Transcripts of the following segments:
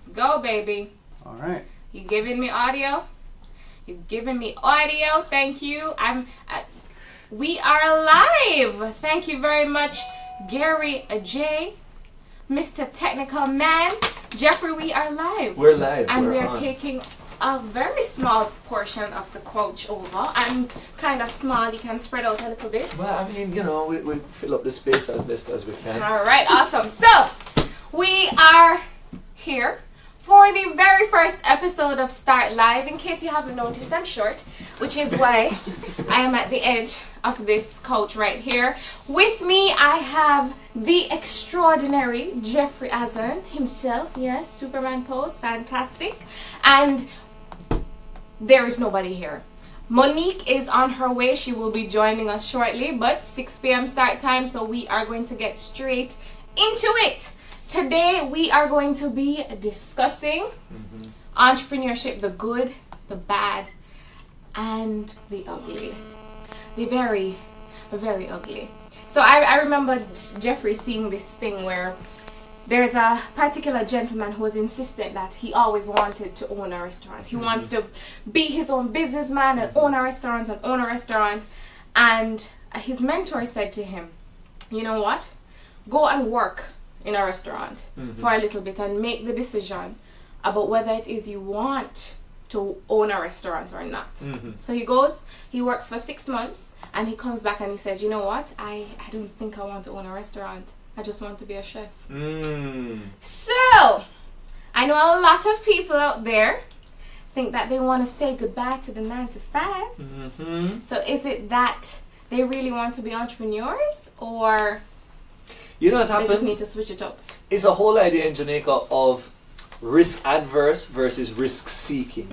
go, baby. All right. You giving me audio? You giving me audio? Thank you. We are live. Thank you very much, Gary J, Mr. Technical Man. Jeffrey, we are live. We're live. And we are taking a very small portion of the couch over. And kind of small, you can spread out a little bit. Well, I mean, you know, we fill up the space as best as we can. All right, awesome. So, we are here for the very first episode of Start Live. In case you haven't noticed, I'm short, which is why I am at the edge of this couch right here. With me, I have the extraordinary Jeffrey Azan himself. Yes, Superman pose, fantastic. And there is nobody here. Monique is on her way. She will be joining us shortly, but 6 p.m. start time, so we are going to get straight into it. Today we are going to be discussing entrepreneurship, the good, the bad, and the ugly. The very, very ugly. So I remember Jeffrey seeing this thing where there's a particular gentleman who was insistent that he always wanted to own a restaurant. He wants to be his own businessman and own a restaurant and own a restaurant. And his mentor said to him, you know what? Go and work in a restaurant for a little bit and make the decision about whether it is you want to own a restaurant or not. So he goes, he works for 6 months, and he comes back and he says, you know what? I don't think I want to own a restaurant. I just want to be a chef. So, I know a lot of people out there think that they want to say goodbye to the 9 to 5. So is it that they really want to be entrepreneurs, or you know what happens? they just need to switch it up? It's a whole idea in Jamaica of risk adverse versus risk seeking.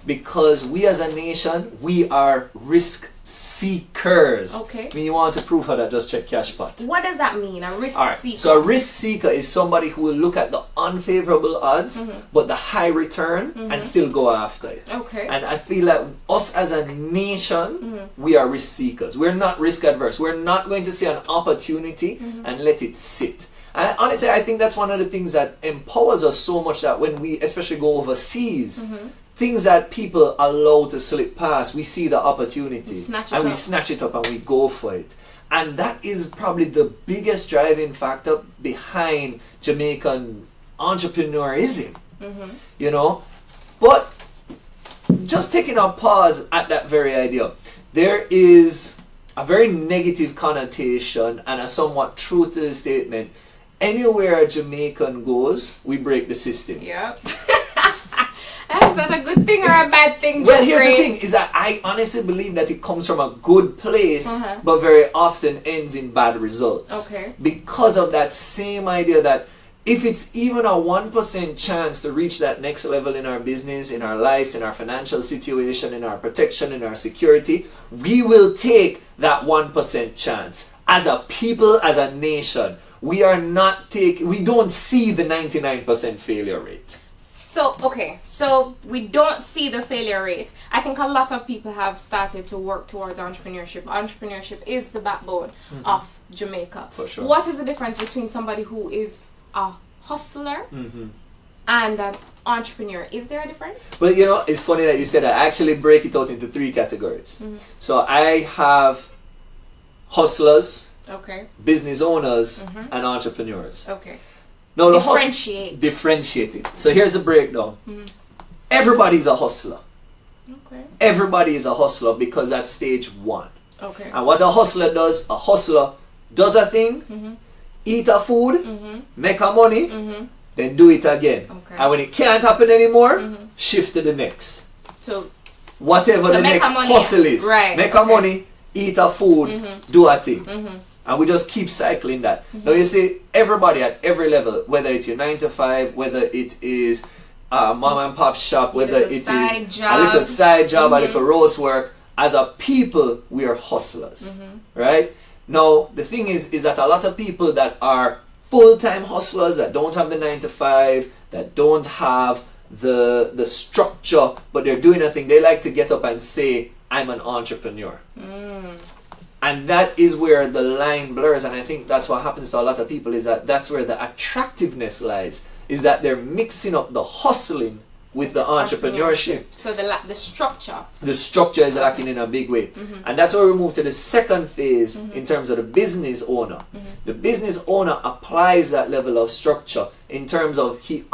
Because we as a nation, we are risk seekers. Okay. I mean, you want to prove how that, just check Cashpot. What does that mean, a risk seeker? So a risk seeker is somebody who will look at the unfavorable odds but the high return and still go after it. Okay. And I feel like us as a nation, we are risk seekers. We're not risk adverse. We're not going to see an opportunity and let it sit. And honestly, I think that's one of the things that empowers us so much, that when we especially go overseas, things that people allow to slip past, we see the opportunity we snatch it up and we go for it. And that is probably the biggest driving factor behind Jamaican entrepreneurism, you know. But just taking a pause at that very idea, there is a very negative connotation and a somewhat true to the statement. Anywhere a Jamaican goes, we break the system. Yep. Is that a good thing or a bad thing, Jeffrey? Well, here's the thing, is that I honestly believe that it comes from a good place, but very often ends in bad results. Okay. Because of that same idea that if it's even a 1% chance to reach that next level in our business, in our lives, in our financial situation, in our protection, in our security, we will take that 1% chance. As a people, as a nation, we don't see the 99% failure rate. So, okay, so we don't see the failure rate. I think a lot of people have started to work towards entrepreneurship. Entrepreneurship is the backbone of Jamaica. For sure. What is the difference between somebody who is a hustler and an entrepreneur? Is there a difference? Well, you know, it's funny that you said that. I actually break it out into 3 categories. So I have hustlers, business owners, and entrepreneurs. Okay. Now, differentiate it. So here's the breakdown. Everybody's a hustler. Okay. Everybody is a hustler because that's stage 1. Okay. And what a hustler does a thing, eat a food, make a money, then do it again. Okay. And when it can't happen anymore, shift to the next. So whatever the next hustle is. Right. Make a money, eat a food, do a thing. And we just keep cycling that. Now you see, everybody at every level, whether it's your 9 to 5, whether it is a mom and pop shop, whether it is a little side job, a little roast work, as a people, we are hustlers, right? Now, the thing is that a lot of people that are full-time hustlers, that don't have the 9 to 5, that don't have the structure, but they're doing a thing, they like to get up and say, I'm an entrepreneur. And that is where the line blurs, and I think that's what happens to a lot of people, is that that's where the attractiveness lies, is that they're mixing up the hustling with the entrepreneurship. So the structure. The structure is lacking in a big way. And that's where we move to the second phase in terms of the business owner. The business owner applies that level of structure in terms of he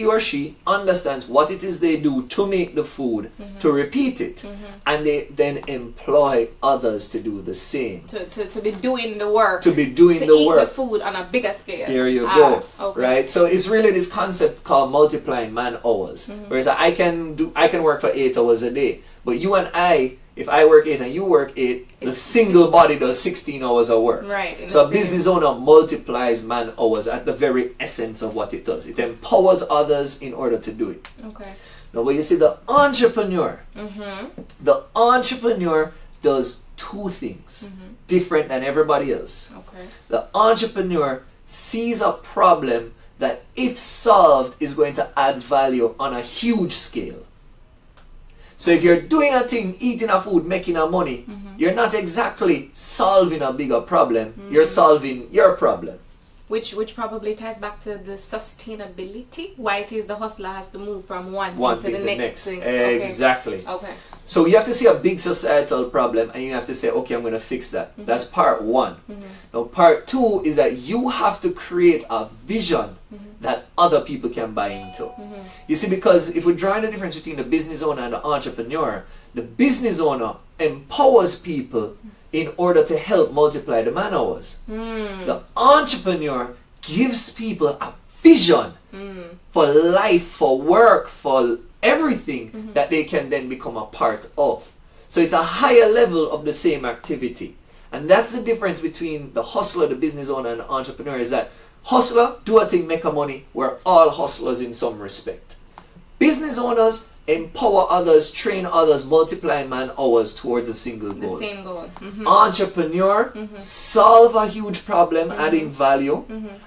or she understands what it is they do to make the food, to repeat it, and they then employ others to do the same. To be doing the work. To be doing the eat work. the food on a bigger scale. There you go. Okay. Right? So it's really this concept called multiplying man hours. Whereas I can work for 8 hours a day. But you and I, if I work 8 and you work 8, the single body does 16 hours of work. Right. So a business owner multiplies man hours at the very essence of what it does. It empowers others in order to do it. Okay. Now, when you see the entrepreneur does two things different than everybody else. Okay. The entrepreneur sees a problem that, if solved, is going to add value on a huge scale. So if you're doing a thing, eating a food, making a money, you're not exactly solving a bigger problem, you're solving your problem. Which probably ties back to the sustainability, why it is the hustler has to move from one thing to the next thing. Exactly. Okay. So you have to see a big societal problem and you have to say, okay, I'm going to fix that. That's part one. Now part two is that you have to create a vision that other people can buy into. You see, because if we're drawing the difference between the business owner and the entrepreneur, the business owner empowers people in order to help multiply the man hours. The entrepreneur gives people a vision for life, for work, for everything that they can then become a part of. So it's a higher level of the same activity. And that's the difference between the hustler, the business owner, and the entrepreneur, is that hustler, do a thing, make a money. We're all hustlers in some respect. Business owners empower others, train others, multiply man hours towards a single goal. The same goal. Entrepreneur, solve a huge problem, adding value,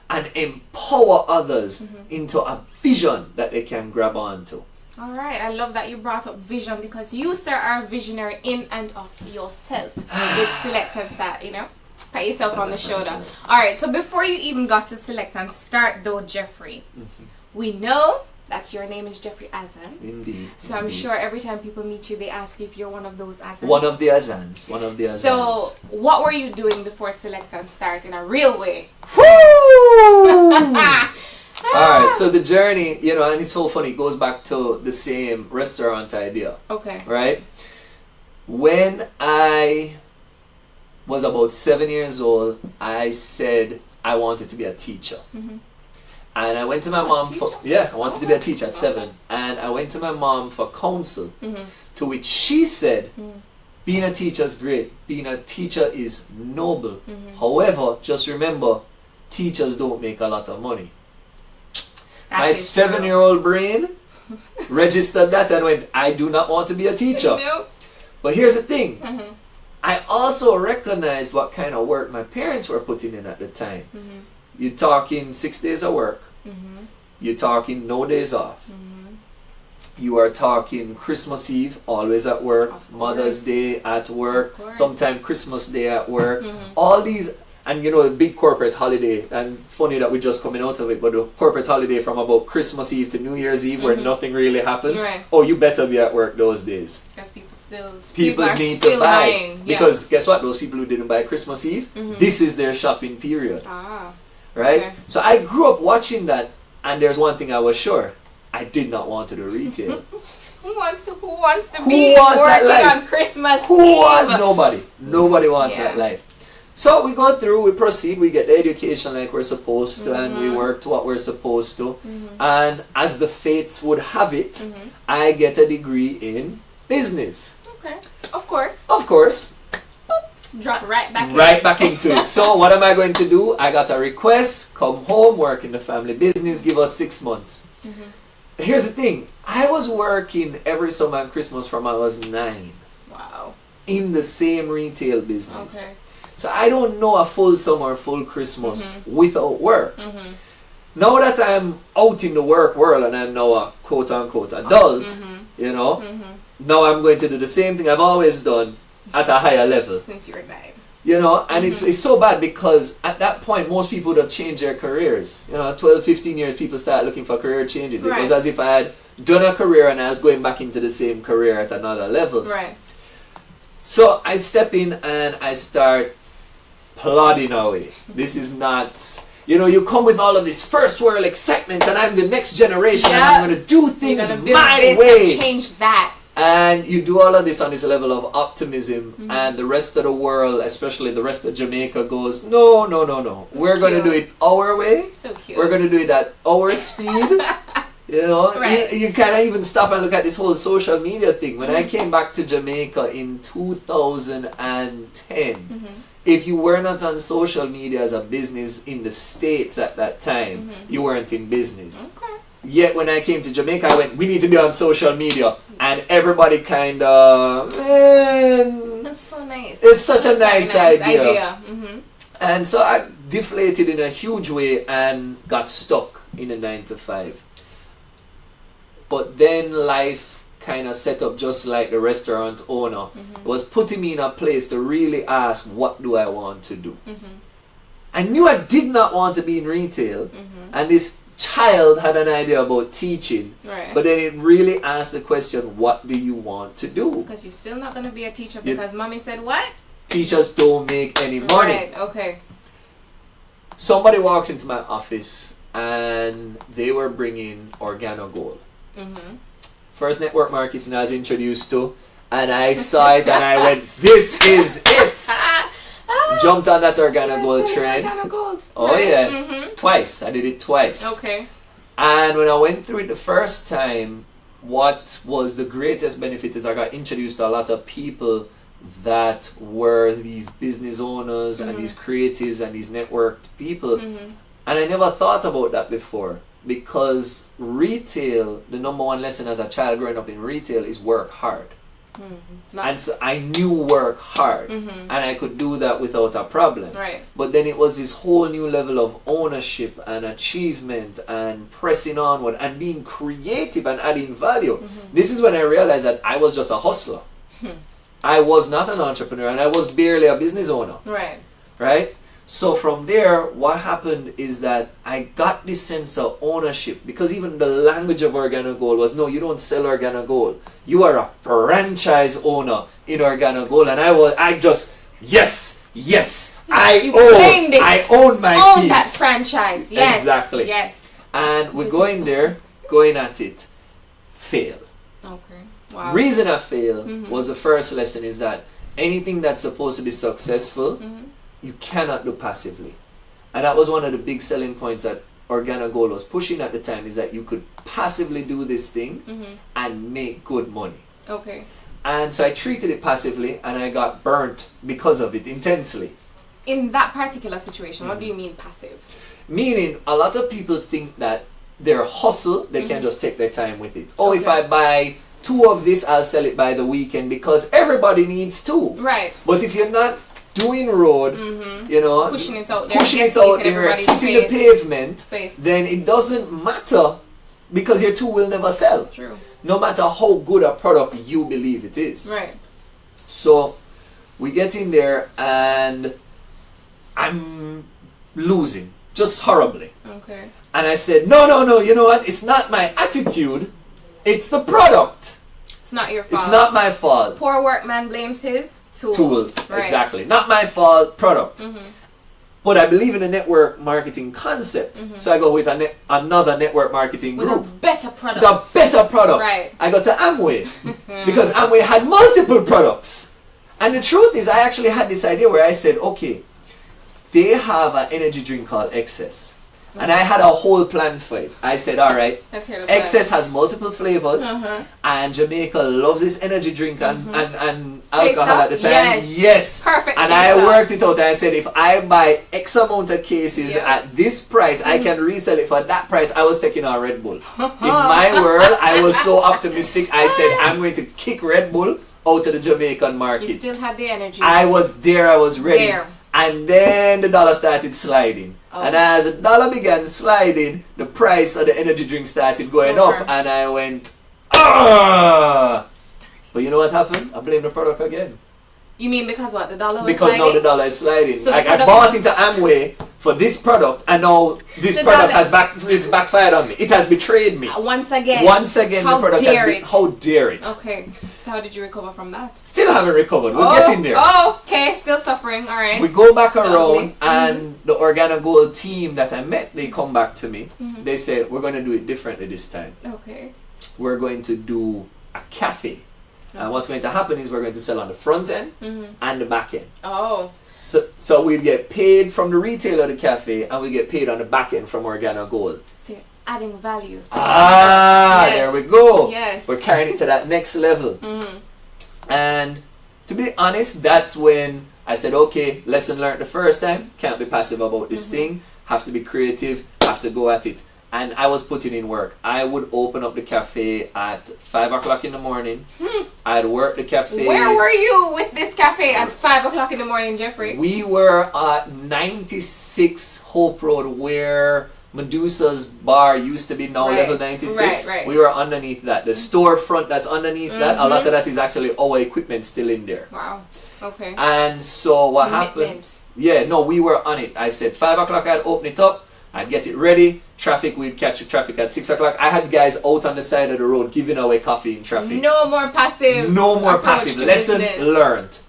and empower others into a vision that they can grab onto. All right, I love that you brought up vision, because you, sir, are a visionary in and of yourself with Select and Start, you know? Pat yourself on the shoulder. All right, so before you even got to Select and Start, though, Jeffrey, we know that your name is Jeffrey Azan. Indeed. So I'm sure every time people meet you, they ask you if you're one of those Azans. One of the Azans. One of the Azans. So what were you doing before Select and Start in a real way? Woo! Alright, so the journey, you know, and it's so funny, it goes back to the same restaurant idea. Okay. Right? When I was about 7 years old, I said I wanted to be a teacher. And I went to my mom for, I wanted to be a teacher at 7. And I went to my mom for counsel, to which she said, being a teacher is great. Being a teacher is noble. However, just remember, teachers don't make a lot of money. My 7-year-old brain registered that and went, I do not want to be a teacher. No. But here's the thing. I also recognized what kind of work my parents were putting in at the time. You're talking 6 days of work. You're talking no days off. You are talking Christmas Eve, always at work. Mother's Day at work. Sometimes Christmas Day at work. All these, and you know, the big corporate holiday. And funny that we're just coming out of it, but the corporate holiday from about Christmas Eve to New Year's Eve, where nothing really happens. Oh, you better be at work those days. Because people need to buy. Because guess what? Those people who didn't buy Christmas Eve, this is their shopping period. Right? Okay. So I grew up watching that, and there's one thing I was sure. I did not want to do retail. Who wants to be working on Christmas Eve? Nobody wants that life. So we go through, we proceed, we get the education like we're supposed to, and we work to what we're supposed to. And as the fates would have it, I get a degree in business. Okay. Of course. Of course. Drop right back into it. So what am I going to do? I got a request, come home, work in the family business, give us 6 months. Here's the thing. I was working every summer and Christmas from I was 9. Wow. In the same retail business. Okay. So I don't know a full summer, full Christmas without work. Now that I'm out in the work world and I'm now a quote-unquote adult, you know, now I'm going to do the same thing I've always done, at a higher level. Since you were 9. You know, and it's so bad because at that point most people would have changed their careers. You know, 12, 15 years people start looking for career changes. It was as if I had done a career and I was going back into the same career at another level. Right. So I step in and I start plodding away. This is not, you know, you come with all of this first world excitement and I'm the next generation and I'm going to do things my way. Change that. And you do all of this on this level of optimism, and the rest of the world, especially the rest of Jamaica, goes, no. We're going to do it our way. So cute. We're going to do it at our speed. You know, you can't even stop and look at this whole social media thing. When I came back to Jamaica in 2010, if you were not on social media as a business in the States at that time, you weren't in business. Okay. Yet when I came to Jamaica, I went, we need to be on social media. And everybody kind of, man. That's so nice. It's such a nice idea. And And so I deflated in a huge way and got stuck in a 9 to 5. But then life kind of set up just like the restaurant owner. Was putting me in a place to really ask, what do I want to do? I knew I did not want to be in retail. And this child had an idea about teaching, but then it really asked the question, what do you want to do? Because you're still not going to be a teacher because mommy said what? Teachers don't make any money. Right, okay. Somebody walks into my office and they were bringing Organo Gold. First network marketing I was introduced to, and I saw it and I went, this is it. Jumped on that Organo Gold train. Organo Gold. Oh yeah. Twice. I did it twice. Okay. And when I went through it the first time, what was the greatest benefit is I got introduced to a lot of people that were these business owners and these creatives and these networked people. And I never thought about that before, because retail, the number one lesson as a child growing up in retail is work hard. And so I knew work hard, and I could do that without a problem. Right. But then it was this whole new level of ownership and achievement and pressing onward and being creative and adding value. This is when I realized that I was just a hustler. I was not an entrepreneur, and I was barely a business owner. Right? So from there, what happened is that I got this sense of ownership, because even the language of Organo Gold was, no, you don't sell Organo Gold. You are a franchise owner in Organo Gold. And I own my own piece. That franchise. Yes. Exactly. Yes. And we're going there, going at it, fail. Okay. Wow. Reason I failed was the first lesson is that anything that's supposed to be successful, you cannot do passively. And that was one of the big selling points that Organo Gold was pushing at the time, is that you could passively do this thing and make good money. Okay. And so I treated it passively, and I got burnt because of it intensely. In that particular situation, what do you mean passive? Meaning, a lot of people think that their hustle, they can just take their time with it. Oh, if I buy 2 of this, I'll sell it by the weekend, because everybody needs 2. Right. But if you're not doing road, you know, pushing it out there, hitting the pavement, then it doesn't matter, because your 2 will never sell. True. No matter how good a product you believe it is. Right. So we get in there and I'm losing, just horribly. Okay. And I said, no, you know what? It's not my attitude, it's the product. It's not your fault. It's not my fault. Poor workman blames his tools. Right. Exactly. Not my fault, product. But I believe in the network marketing concept. So I go with another network marketing group. With a better product. The better product. Right. I go to Amway. Because Amway had multiple products. And the truth is, I actually had this idea where I said, okay, they have an energy drink called Excess. And I had a whole plan for it. I said, all right, Excess has multiple flavors, and Jamaica loves this energy drink and alcohol at the time. Yes. Perfect. And I worked it out. And I said, if I buy X amount of cases at this price, I can resell it for that price. I was taking on Red Bull. In my world, I was so optimistic. I said, I'm going to kick Red Bull out of the Jamaican market. You still had the energy. I was there. I was ready. And then the dollar started sliding. And as the dollar began sliding, the price of the energy drink started going up. And I went, ah! But you know what happened? I blame the product again. You mean because what? The dollar was Because sliding? now the dollar is sliding. So like I bought into Amway for this product, and now this product has backfired on me. It has betrayed me. Once again. The product has been. How dare it? Okay. So how did you recover from that? Still haven't recovered. We're getting there. Oh, okay. Still suffering. All right. We go back around, and the Organo Gold team that I met, they come back to me. They say, we're going to do it differently this time. Okay. We're going to do a cafe. And what's going to happen is we're going to sell on the front end and the back end. Oh. So we get paid from the retailer of the cafe, and we get paid on the back end from Organo Gold. So you're adding value. Yes. There we go. Yes. We're carrying it to that next level. And to be honest, that's when I said, okay, lesson learned the first time. Can't be passive about this thing. Have to be creative. Have to go at it. And I was putting in work. I would open up the cafe at 5 o'clock in the morning. I'd work the cafe. Where were you with this cafe at 5 o'clock in the morning, Jeffrey? We were at 96 Hope Road, where Medusa's bar used to be, now level 96. Right. We were underneath that. The storefront that's underneath that, a lot of that is actually our equipment still in there. Wow. Okay. And so what happened? Yeah, no, we were on it. I said 5 o'clock I'd open it up. I'd get it ready. Traffic, we'd catch the traffic at 6 o'clock. I had guys out on the side of the road giving away coffee in traffic. No more passive. No more passive. Lesson learned.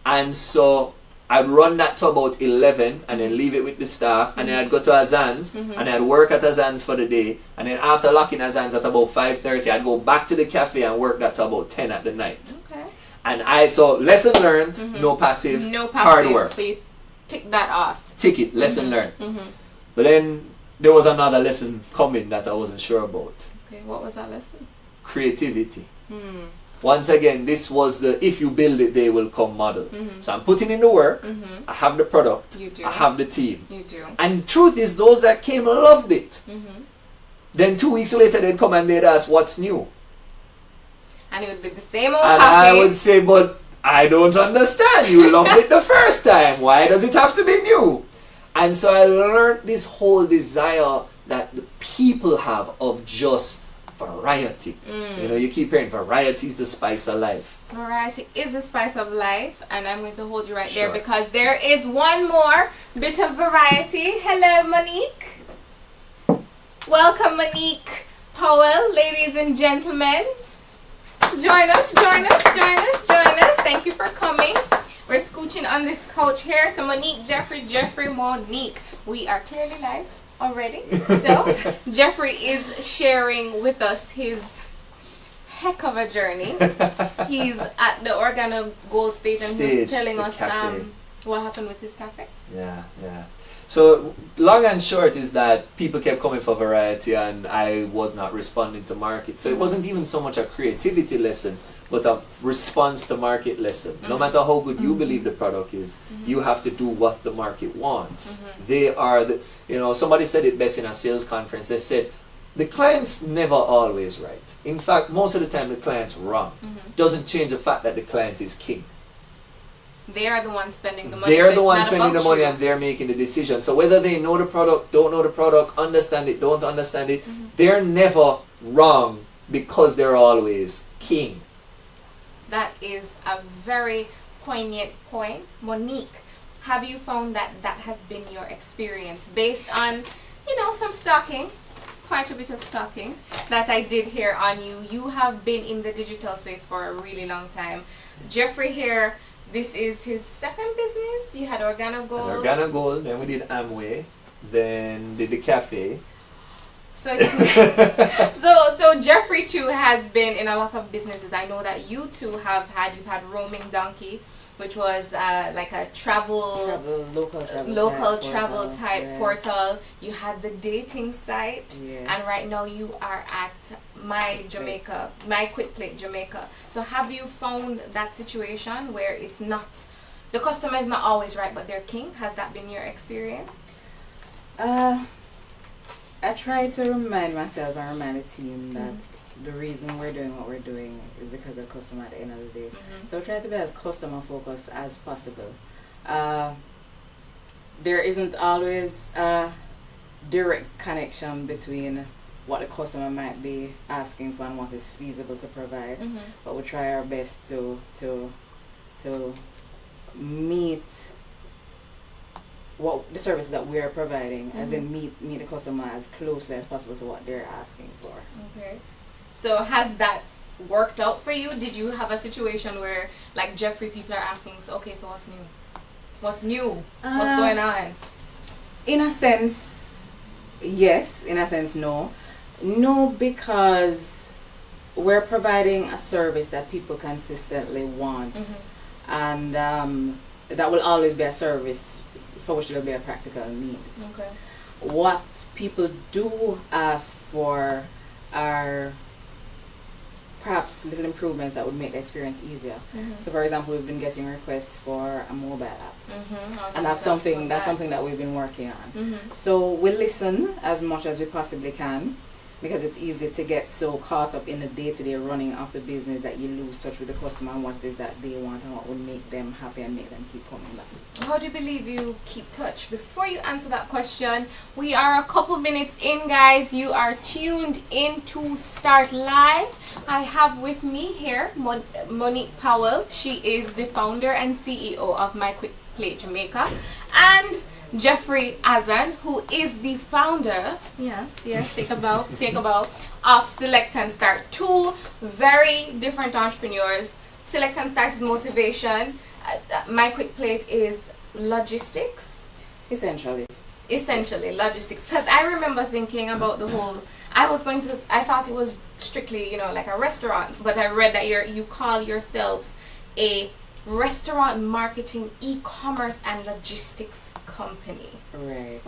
And so I'd run that to about 11 and then leave it with the staff. And then I'd go to Azan's and I'd work at Azan's for the day. And then after locking Azan's at about 5:30, I'd go back to the cafe and work that to about 10 at the night. Okay. And so lesson learned, no passive, hard work. So you tick that off. Tick it, lesson learned. But then there was another lesson coming that I wasn't sure about. Okay, what was that lesson? Creativity. Once again, this was the if you build it, they will come model. So I'm putting in the work. I have the product. You do. I have the team. You do. And truth is, those that came loved it. Then 2 weeks later, they'd come and they'd ask, what's new? And it would be the same old and coffee. I would say, but I don't understand. You loved it the first time. Why does it have to be new? And so I learned this whole desire that the people have of just variety. You know, you keep hearing variety is the spice of life. Variety is the spice of life, and I'm going to hold you right there because there is one more bit of variety. Hello, Monique. Welcome, Monique Powell, ladies and gentlemen. Join us. Thank you for coming. We're scooching on this couch here. So Monique, Jeffrey, Monique. We are clearly live already. So Jeffrey is sharing with us his heck of a journey. He's at the Organo Gold stage and he's telling us what happened with his cafe. Yeah. So long and short is that people kept coming for variety and I was not responding to market. So it wasn't even so much a creativity lesson, but a response to market lesson. No matter how good you believe the product is, you have to do what the market wants. They are the, somebody said it best in a sales conference. They said, the client's never always right. In fact, most of the time the client's wrong. Doesn't change the fact that the client is king. They are the ones spending the money. They're the ones spending the money and they're making the decision. So whether they know the product, don't know the product, understand it, don't understand it, they're never wrong because they're always king. That is a very poignant point. Monique, have you found that has been your experience based on, some stalking, quite a bit of stalking that I did here on you? You have been in the digital space for a really long time. Jeffrey here, this is his second business. You had Organo Gold. Organo Gold, then we did Amway, then did the cafe. So so Jeffrey too has been in a lot of businesses. I know that you two you've had Roaming Donkey, which was like a local travel type portal. You had the dating site, and right now you are at My Quick Plate Jamaica. So have you found that situation where it's not, the customer is not always right, but they're king? Has that been your experience? I try to remind myself and remind the team that the reason we're doing what we're doing is because of customer at the end of the day. So try to be as customer focused as possible. There isn't always a direct connection between what the customer might be asking for and what is feasible to provide, but we try our best to meet what the service that we are providing, as in meet the customer as closely as possible to what they're asking for. Okay. So has that worked out for you? Did you have a situation where, like Jeffrey, people are asking, so okay, so what's new? What's new? What's going on? In a sense, yes. In a sense, no. No, because we're providing a service that people consistently want, and that will always be a service for which there will be a practical need. Okay. What people do ask for are perhaps little improvements that would make the experience easier. So, for example, we've been getting requests for a mobile app, and that's something that we've been working on. So we listen as much as we possibly can, because it's easy to get so caught up in the day-to-day running of the business that you lose touch with the customer and what it is that they want and what would make them happy and make them keep coming back. How do you believe you keep touch? Before you answer that question, we are a couple minutes in, guys. You are tuned in to Start Live. I have with me here Monique Powell. She is the founder and CEO of My Quick Plate Jamaica, and Jeffrey Azan, who is the founder, take a bow, of Select and Start. Two very different entrepreneurs. Select and Start is motivation. My Quick Plate is logistics. Essentially Logistics. Because I remember thinking about the whole, I thought it was strictly, like a restaurant, but I read that you call yourselves a restaurant marketing, e-commerce and logistics company. Right.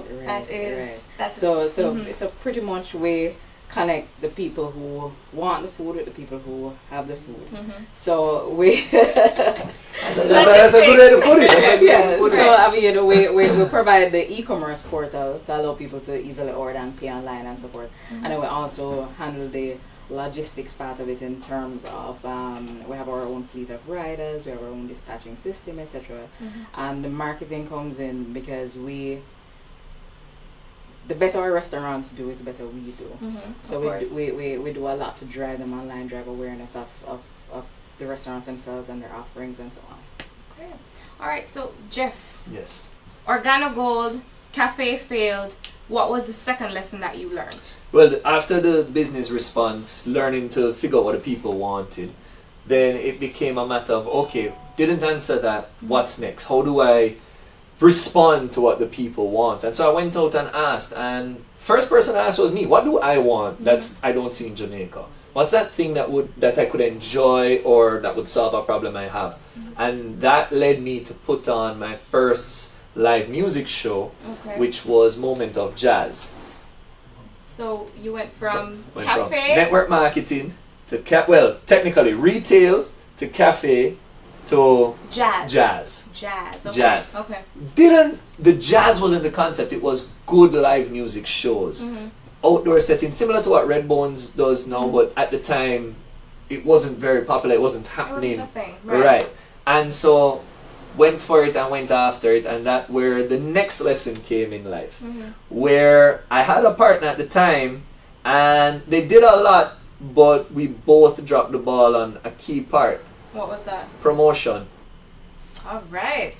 That's so pretty much we connect the people who want the food with the people who have the food. So we that's a good way to put it. So I mean, we provide the e-commerce portal to allow people to easily order and pay online and so forth, and then we also handle the logistics part of it in terms of we have our own fleet of riders, we have our own dispatching system, etc. And the marketing comes in because the better our restaurants do is the better we do. So we do a lot to drive them online, drive awareness of the restaurants themselves and their offerings and so on. Okay. All right, so Jeff. Yes. Organo Gold, Cafe failed. What was the second lesson that you learned? Well, after the business response, learning to figure out what the people wanted, then it became a matter of, okay, didn't answer that, what's next? How do I respond to what the people want? And so I went out and asked, and first person I asked was me. What do I want that I don't see in Jamaica? What's that thing that I could enjoy or that would solve a problem I have? And that led me to put on my first live music show, which was Moment of Jazz. So you went from from network marketing to technically retail to cafe to jazz. Okay. The jazz wasn't the concept, it was good live music shows. Outdoor setting, similar to what Redbones does now, but at the time it wasn't very popular, it wasn't happening. It wasn't a thing, right. And so went for it and went after it, and that where the next lesson came in life, where I had a partner at the time and they did a lot, but we both dropped the ball on a key part. What was that? Promotion. All right.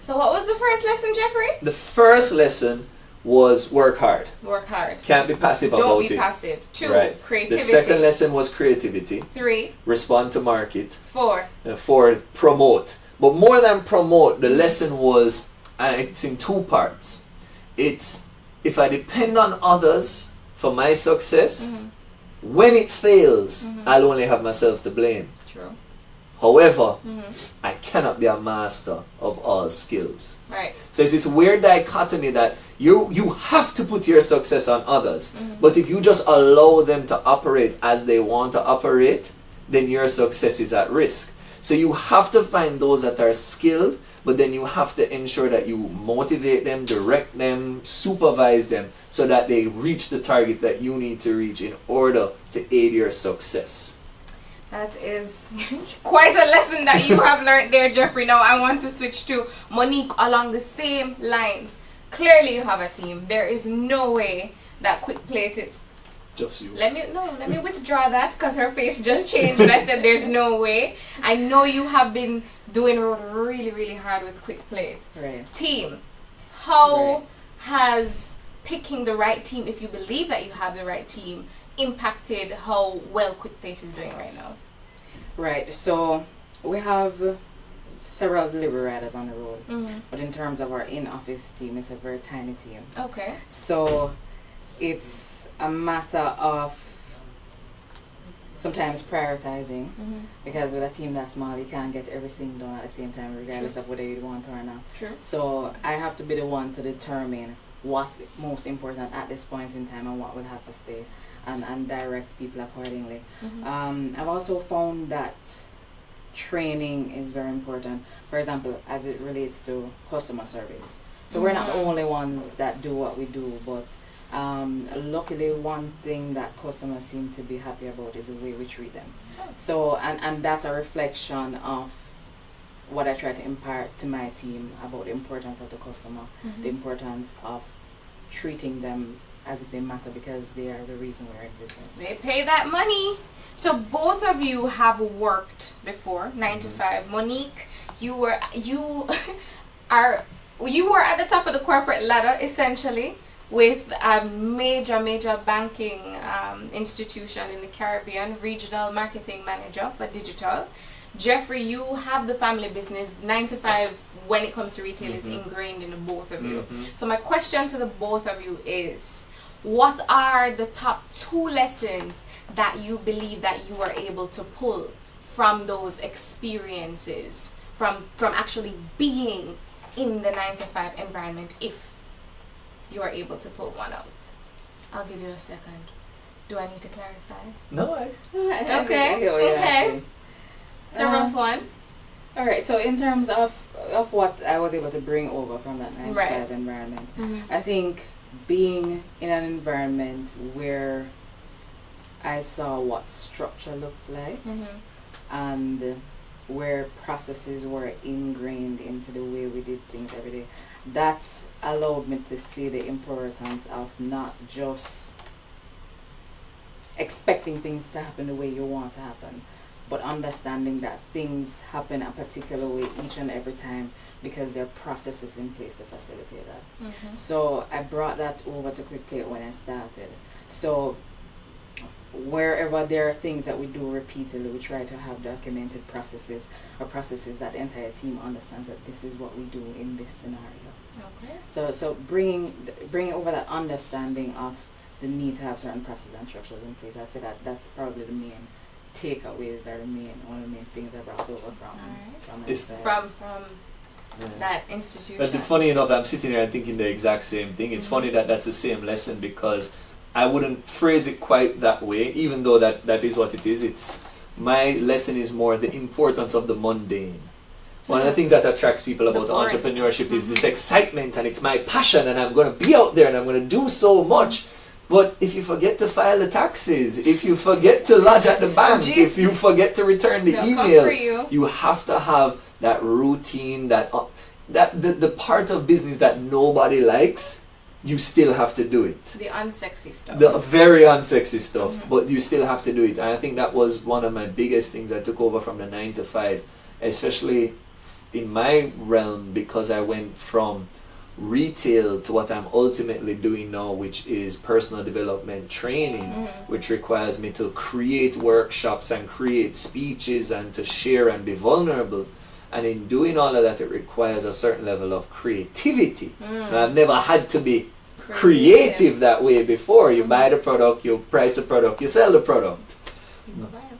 So what was the first lesson, Jeffrey? The first lesson was work hard. Work hard. Can't be passive about it. Don't be passive. 2, creativity. The second lesson was creativity. 3, respond to market. 4, 4, promote. But more than promote, the lesson was, and it's in 2 parts. It's, if I depend on others for my success, when it fails, I'll only have myself to blame. True. However, I cannot be a master of all skills. Right. So it's this weird dichotomy that you have to put your success on others, but if you just allow them to operate as they want to operate, then your success is at risk. So you have to find those that are skilled, but then you have to ensure that you motivate them, direct them, supervise them, so that they reach the targets that you need to reach in order to aid your success. That is quite a lesson that you have learned there, Jeffrey. Now I want to switch to Monique along the same lines. Clearly you have a team. There is no way that Quick Plate is Just you. Let me withdraw that because her face just changed and I said there's no way. I know you have been doing really, really hard with Quick Plate. Right. Team, how has picking the right team, if you believe that you have the right team, impacted how well Quick Plate is doing right now? Right. So we have several delivery riders on the road, but in terms of our in-office team, it's a very tiny team. Okay. So it's a matter of sometimes prioritizing, because with a team that small, you can't get everything done at the same time, regardless of whether you want or not. True. So I have to be the one to determine what's most important at this point in time and what will have to stay, and direct people accordingly. I've also found that training is very important. For example, as it relates to customer service. So we're not the only ones that do what we do, but luckily one thing that customers seem to be happy about is the way we treat them. So and that's a reflection of what I try to impart to my team about the importance of the customer, the importance of treating them as if they matter, because they are the reason we're in business. They pay that money. So both of you have worked before, 9 to 5. Monique, you were at the top of the corporate ladder essentially, with a major banking institution in the Caribbean, regional marketing manager for digital. Jeffrey, you have the family business. 9 to 5 when it comes to retail is ingrained in the both of you. So my question to the both of you is, what are the top 2 lessons that you believe that you are able to pull from those experiences, from actually being in the 9 to 5 environment, if you are able to pull one out? I'll give you a second. Do I need to clarify? No, Okay. It's a rough one. All right. So in terms of what I was able to bring over from that 9 to 5 environment, I think being in an environment where I saw what structure looked like, and where processes were ingrained into the way we did things every day, that allowed me to see the importance of not just expecting things to happen the way you want to happen, but understanding that things happen a particular way each and every time because there are processes in place to facilitate that. So I brought that over to Quick Plate when I started. So wherever there are things that we do repeatedly, we try to have documented processes, or processes that the entire team understands that this is what we do in this scenario. Okay. So bringing over that understanding of the need to have certain processes and structures in place, I'd say that's probably the main takeaways, or one of the main things I brought over from that institution. But funny enough, I'm sitting here and thinking the exact same thing. It's funny that that's the same lesson, because I wouldn't phrase it quite that way, even though that is what it is. It's my lesson is more the importance of the mundane. One of the things that attracts people about entrepreneurship is this excitement, and it's my passion, and I'm going to be out there and I'm going to do so much. But if you forget to file the taxes, if you forget to lodge at the bank, if you forget to return the email, you have to have that routine, that the part of business that nobody likes. You still have to do it. The unsexy stuff. The very unsexy stuff, but you still have to do it. And I think that was one of my biggest things I took over from the 9 to 5, especially in my realm, because I went from retail to what I'm ultimately doing now, which is personal development training, which requires me to create workshops and create speeches and to share and be vulnerable. And in doing all of that, it requires a certain level of creativity. And I've never had to be creative that way before. You buy the product, you price the product, you sell the product.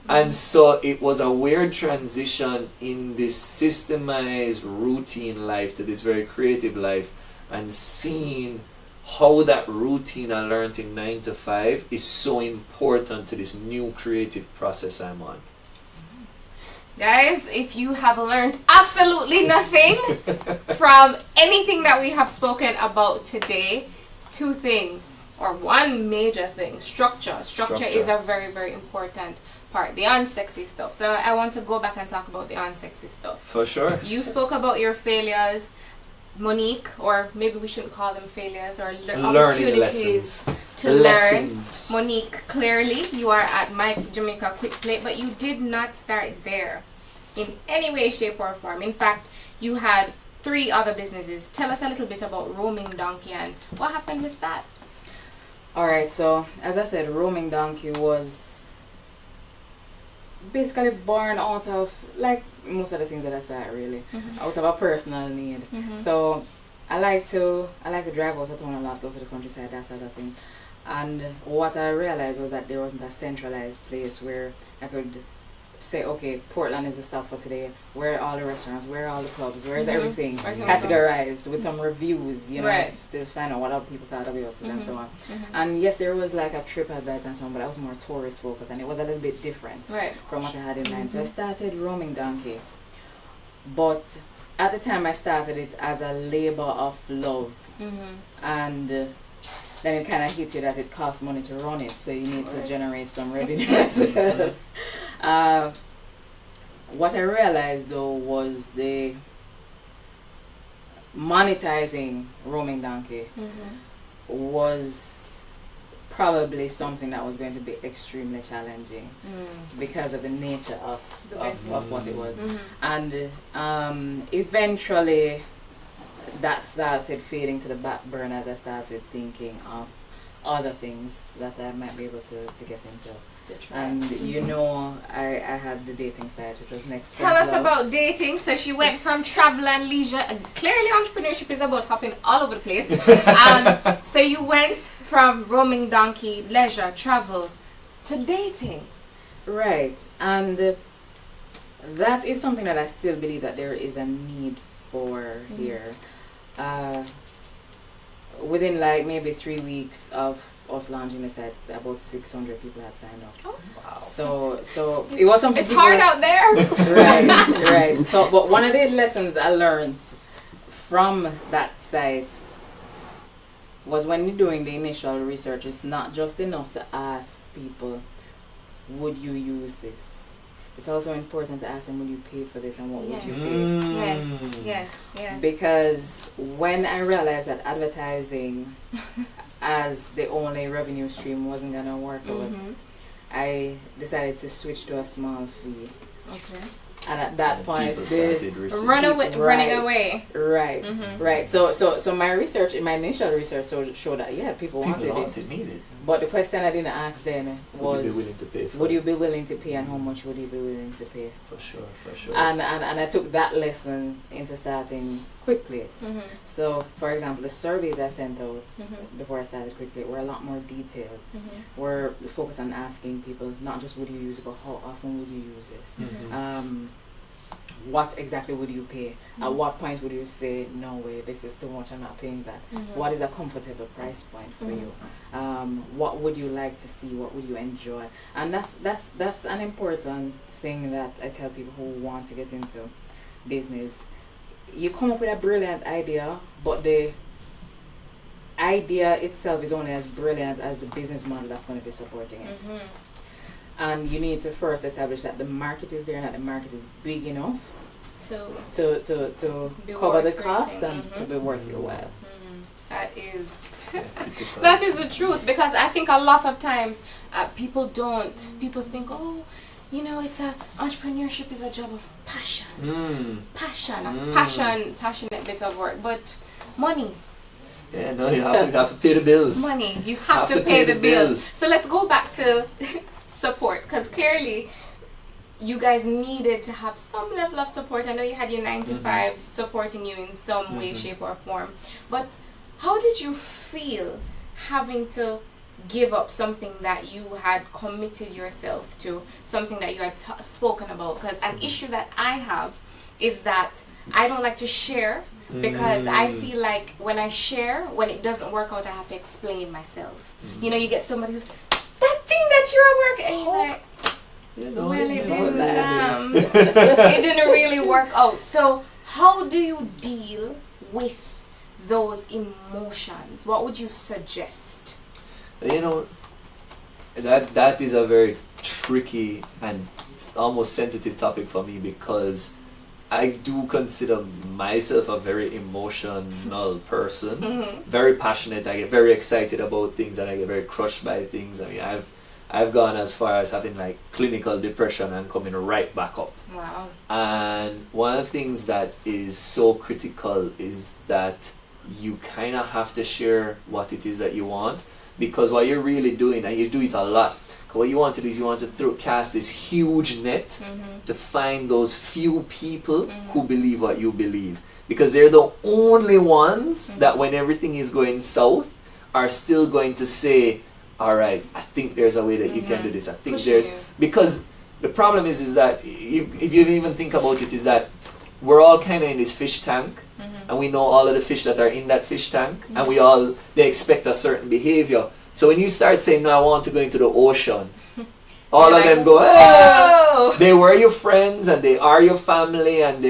And so it was a weird transition in this systemized routine life to this very creative life, and seeing how that routine I learned in 9 to 5 is so important to this new creative process I'm on. Guys, if you have learned absolutely nothing from anything that we have spoken about today, 2 things, or one major thing: structure. Structure is a very, very important part. The unsexy stuff. So I want to go back and talk about the unsexy stuff. For sure. You spoke about your failures. Monique, or maybe we shouldn't call them failures, or Learning opportunities lessons. to learn. Lessons. Monique, clearly you are at Mike Jamaica Quick Plate, but you did not start there in any way, shape, or form. In fact, you had 3 other businesses. Tell us a little bit about Roaming Donkey and what happened with that. Alright, so as I said, Roaming Donkey was basically born out of, like most of the things that I said, really, out of a personal need. So I like to drive out of town a lot, go to the countryside, that sort of thing. And what I realized was that there wasn't a centralized place where I could say, okay, Portland is the stop for today. Where are all the restaurants? Where are all the clubs? Where is everything categorized with some reviews, you know, to find out what other people thought about it and so on. And yes, there was like a trip advice and so on, but that was more tourist focused, and it was a little bit different from what I had in mind. So I started Roaming Donkey, but at the time I started it as a labor of love, and then it kind of hit you that it costs money to run it, so you need to generate some revenue as well. What I realized though was the monetizing Roaming Donkey was probably something that was going to be extremely challenging because of the nature of what it was. And eventually that started fading to the back burner as I started thinking of other things that I might be able to get into. And you know, I had the dating side, which was next. Tell us about dating. So she went from travel and leisure, and clearly entrepreneurship is about hopping all over the place. So you went from Roaming Donkey, leisure, travel, to dating. Right, and that is something that I still believe that there is a need for here. Within like maybe 3 weeks of us launching the site, about 600 people had signed up. Oh, wow. So it was something. It's hard out there. Right. So, but one of the lessons I learned from that site was when you're doing the initial research, it's not just enough to ask people, would you use this? It's also important to ask them, will you pay for this, and what would you pay? Yes. Because when I realized that advertising as the only revenue stream wasn't going to work out, I decided to switch to a small fee. Okay. And at that point, running away. Right. So my research, in my initial research, showed that people wanted it. Needed. But the question I didn't ask then was, would you be willing to pay? Would you be willing to pay, and how much would you be willing to pay? For sure. And I took that lesson into starting Quick Plate. So, for example, the surveys I sent out before I started Quick Plate were a lot more detailed. We're focused on asking people not just would you use it, but how often would you use this? What exactly would you pay? At what point would you say, no way, this is too much, I'm not paying that? What is a comfortable price point for you? What would you like to see? What would you enjoy? And that's an important thing that I tell people who want to get into business. You come up with a brilliant idea, but the idea itself is only as brilliant as the business model that's going to be supporting it. And you need to first establish that the market is there and that the market is big enough to cover the costs and to be worth your while. That is that is the truth, because I think a lot of times people think, oh, you know, entrepreneurship is a job of passion. Passionate bit of work, but money. Yeah, no, you have to pay the bills. Money, you have to pay the bills. So let's go back to support, because clearly you guys needed to have some level of support. I know you had your 9 to 5 supporting you in some way, shape, or form, but how did you feel having to give up something that you had committed yourself to, something that you had spoken about? Because an issue that I have is that I don't like to share, because I feel like when I share, when it doesn't work out, I have to explain myself. You know, you get somebody who's, that thing that you're working, and you're like, it didn't really work out. So how do you deal with those emotions? What would you suggest? You know, that is a very tricky and almost sensitive topic for me, because I do consider myself a very emotional person, very passionate. I get very excited about things and I get very crushed by things. I mean, I've gone as far as having like clinical depression and coming right back up. Wow. And one of the things that is so critical is that you kind of have to share what it is that you want, because what you're really doing, and you do it a lot, what you want to do is you want to cast this huge net to find those few people who believe what you believe, because they're the only ones that when everything is going south are still going to say, all right, I think there's a way that you can do this. I think there's, because the problem is that if you even think about it, is that we're all kind of in this fish tank, and we know all of the fish that are in that fish tank, and they expect a certain behavior. So when you start saying, no, I want to go into the ocean, all of them go, oh! They were your friends and they are your family and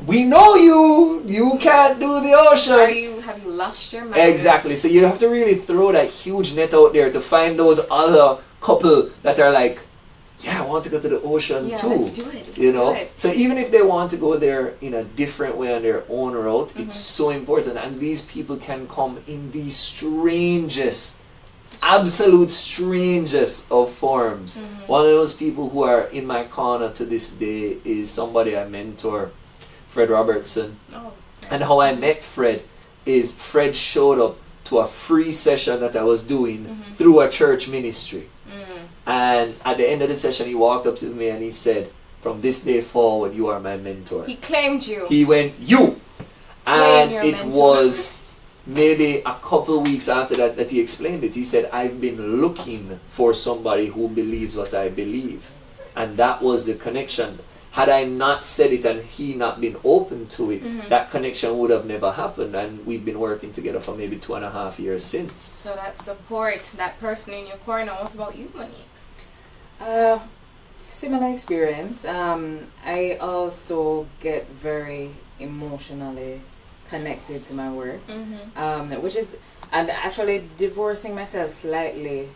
we know you can't do the ocean. Have you lost your mind? Exactly. So you have to really throw that huge net out there to find those other couple that are like, yeah, I want to go to the ocean too. Let's do it. You know? So even if they want to go there in a different way on their own route, it's so important. And these people can come in the strangest, absolute strangest of forms. One of those people who are in my corner to this day is somebody I mentor, Fred Robertson. Oh, okay. And how I met Fred is Fred showed up to a free session that I was doing through a church ministry. And at the end of the session, he walked up to me and he said, from this day forward, you are my mentor. He claimed you. He went, you! And it was maybe a couple weeks after that he explained it. He said, I've been looking for somebody who believes what I believe. And that was the connection. Had I not said it and he not been open to it, that connection would have never happened. And we've been working together for maybe 2.5 years since. So that support, that person in your corner. What about you, Monique? Similar experience. I also get very emotionally connected to my work, which is, and actually divorcing myself slightly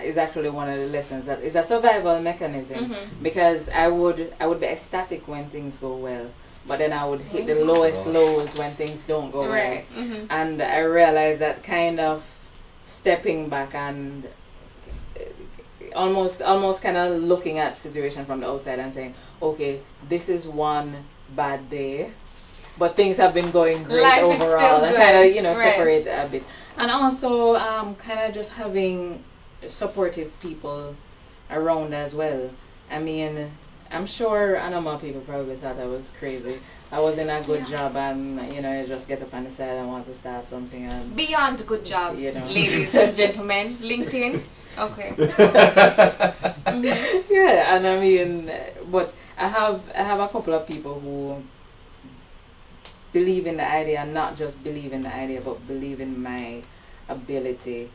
is actually one of the lessons. That is a survival mechanism, because I would be ecstatic when things go well, but then I would hit the lowest lows when things don't go well. And I realized that kind of stepping back and almost kind of looking at situation from the outside and saying, okay, this is one bad day, but things have been going great Life overall, is still and good. kind of separate a bit. And also kind of just having supportive people around as well. I mean, I'm sure I know more people probably thought I was crazy. I was in a good job and you just get up and decide I want to start something. And beyond good job, ladies and gentlemen, LinkedIn. Okay. Yeah, and I mean, but I have a couple of people who believe in the idea, and not just believe in the idea, but believe in my ability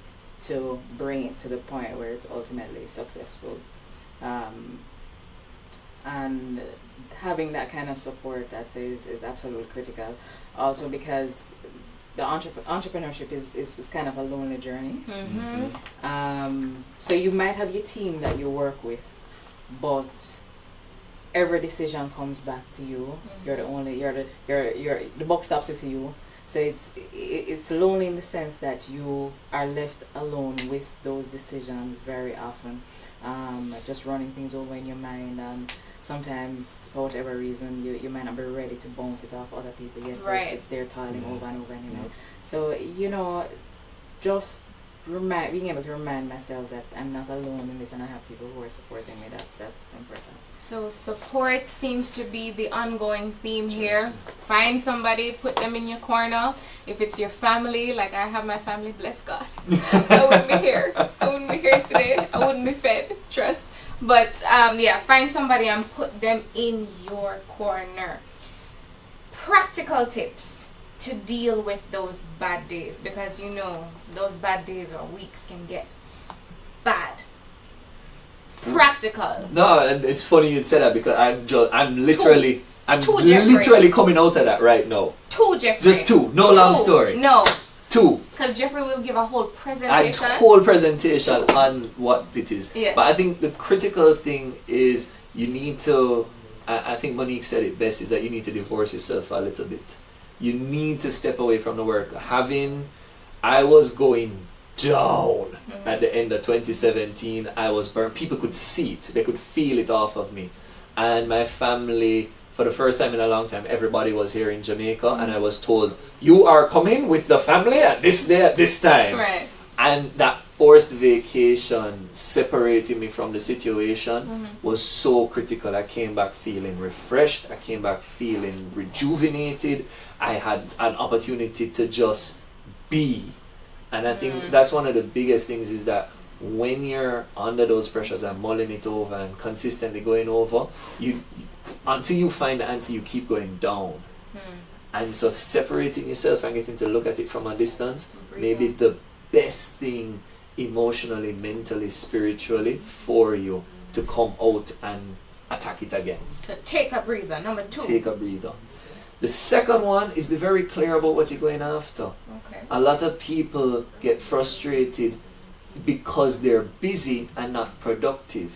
to bring it to the point where it's ultimately successful. And having that kind of support, I'd say, is absolutely critical. Also because the entrepreneurship is kind of a lonely journey. So you might have your team that you work with, but every decision comes back to you. You're the buck stops with you. So it's lonely in the sense that you are left alone with those decisions very often, just running things over in your mind, and sometimes for whatever reason you might not be ready to bounce it off other people yet. So it's there toiling over and over anyway. So just being able to remind myself that I'm not alone in this and I have people who are supporting me. That's important. So support seems to be the ongoing theme here. Find somebody, put them in your corner. If it's your family, like I have my family, bless God, I wouldn't be here. I wouldn't be here today. I wouldn't be fed, trust. But find somebody and put them in your corner. Practical tips to deal with those bad days, because those bad days or weeks can get bad. Practical. No, and it's funny you'd say that, because I'm literally coming out of that right now. Jeffrey. Just two. No long story. No. Two. Because Jeffrey will give a whole presentation. On what it is. Yeah. But I think the critical thing is you need to, I think Monique said it best, is that you need to divorce yourself a little bit. You need to step away from the work. I was going down at the end of 2017. I was burnt. People could see it. They could feel it off of me. And my family, for the first time in a long time, everybody was here in Jamaica, and I was told, you are coming with the family at this day at this time. Right. And that forced vacation separating me from the situation was so critical. I came back feeling refreshed. I came back feeling rejuvenated. I had an opportunity to just be. And I think that's one of the biggest things, is that when you're under those pressures and mulling it over and consistently going over, until you find the answer, you keep going down. And so separating yourself and getting to look at it from a distance may be the best thing emotionally, mentally, spiritually for you to come out and attack it again. So take a breather. Number 2. Take a breather. The second one is be very clear about what you're going after. Okay. A lot of people get frustrated because they're busy and not productive.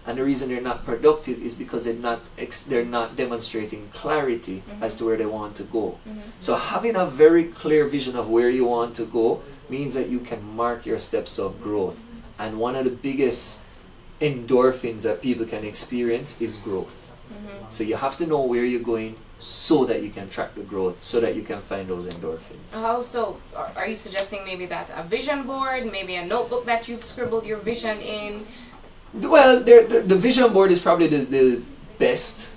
And the reason they're not productive is because they're not demonstrating clarity as to where they want to go. So having a very clear vision of where you want to go means that you can mark your steps of growth. And one of the biggest endorphins that people can experience is growth. So you have to know where you're going so that you can track the growth, so that you can find those endorphins. Oh, so are you suggesting maybe that a vision board, maybe a notebook that you've scribbled your vision in? Well, the vision board is probably the best.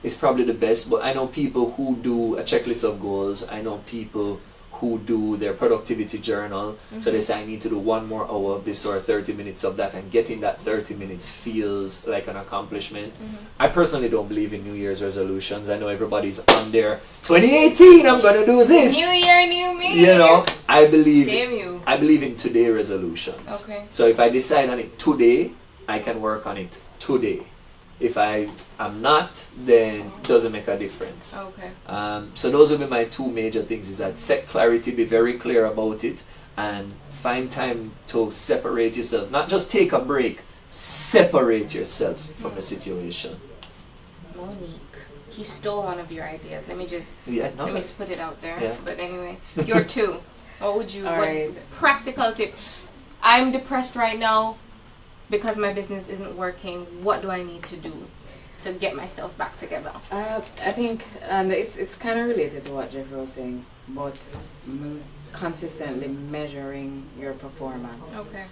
It's probably the best, but I know people who do a checklist of goals. I know people who do their productivity journal. So they say, I need to do 1 more hour of this or 30 minutes of that, and getting that 30 minutes feels like an accomplishment. I personally don't believe in New Year's resolutions. I know everybody's on their 2018, I'm going to do this. New year, new me. You know, I believe in today resolutions. Okay. So if I decide on it today, I can work on it today. If I am not, then it doesn't make a difference. Okay. So those would be my 2 major things, is that set clarity, be very clear about it, and find time to separate yourself. Not just take a break, separate yourself from the situation. Monique, he stole one of your ideas. Let me just put it out there. Yeah. But anyway, your 2. What would you, Alright. Practical tip? I'm depressed right now because my business isn't working. What do I need to do to get myself back together? I think it's kind of related to what Jeffrey was saying, but consistently measuring your performance. Okay.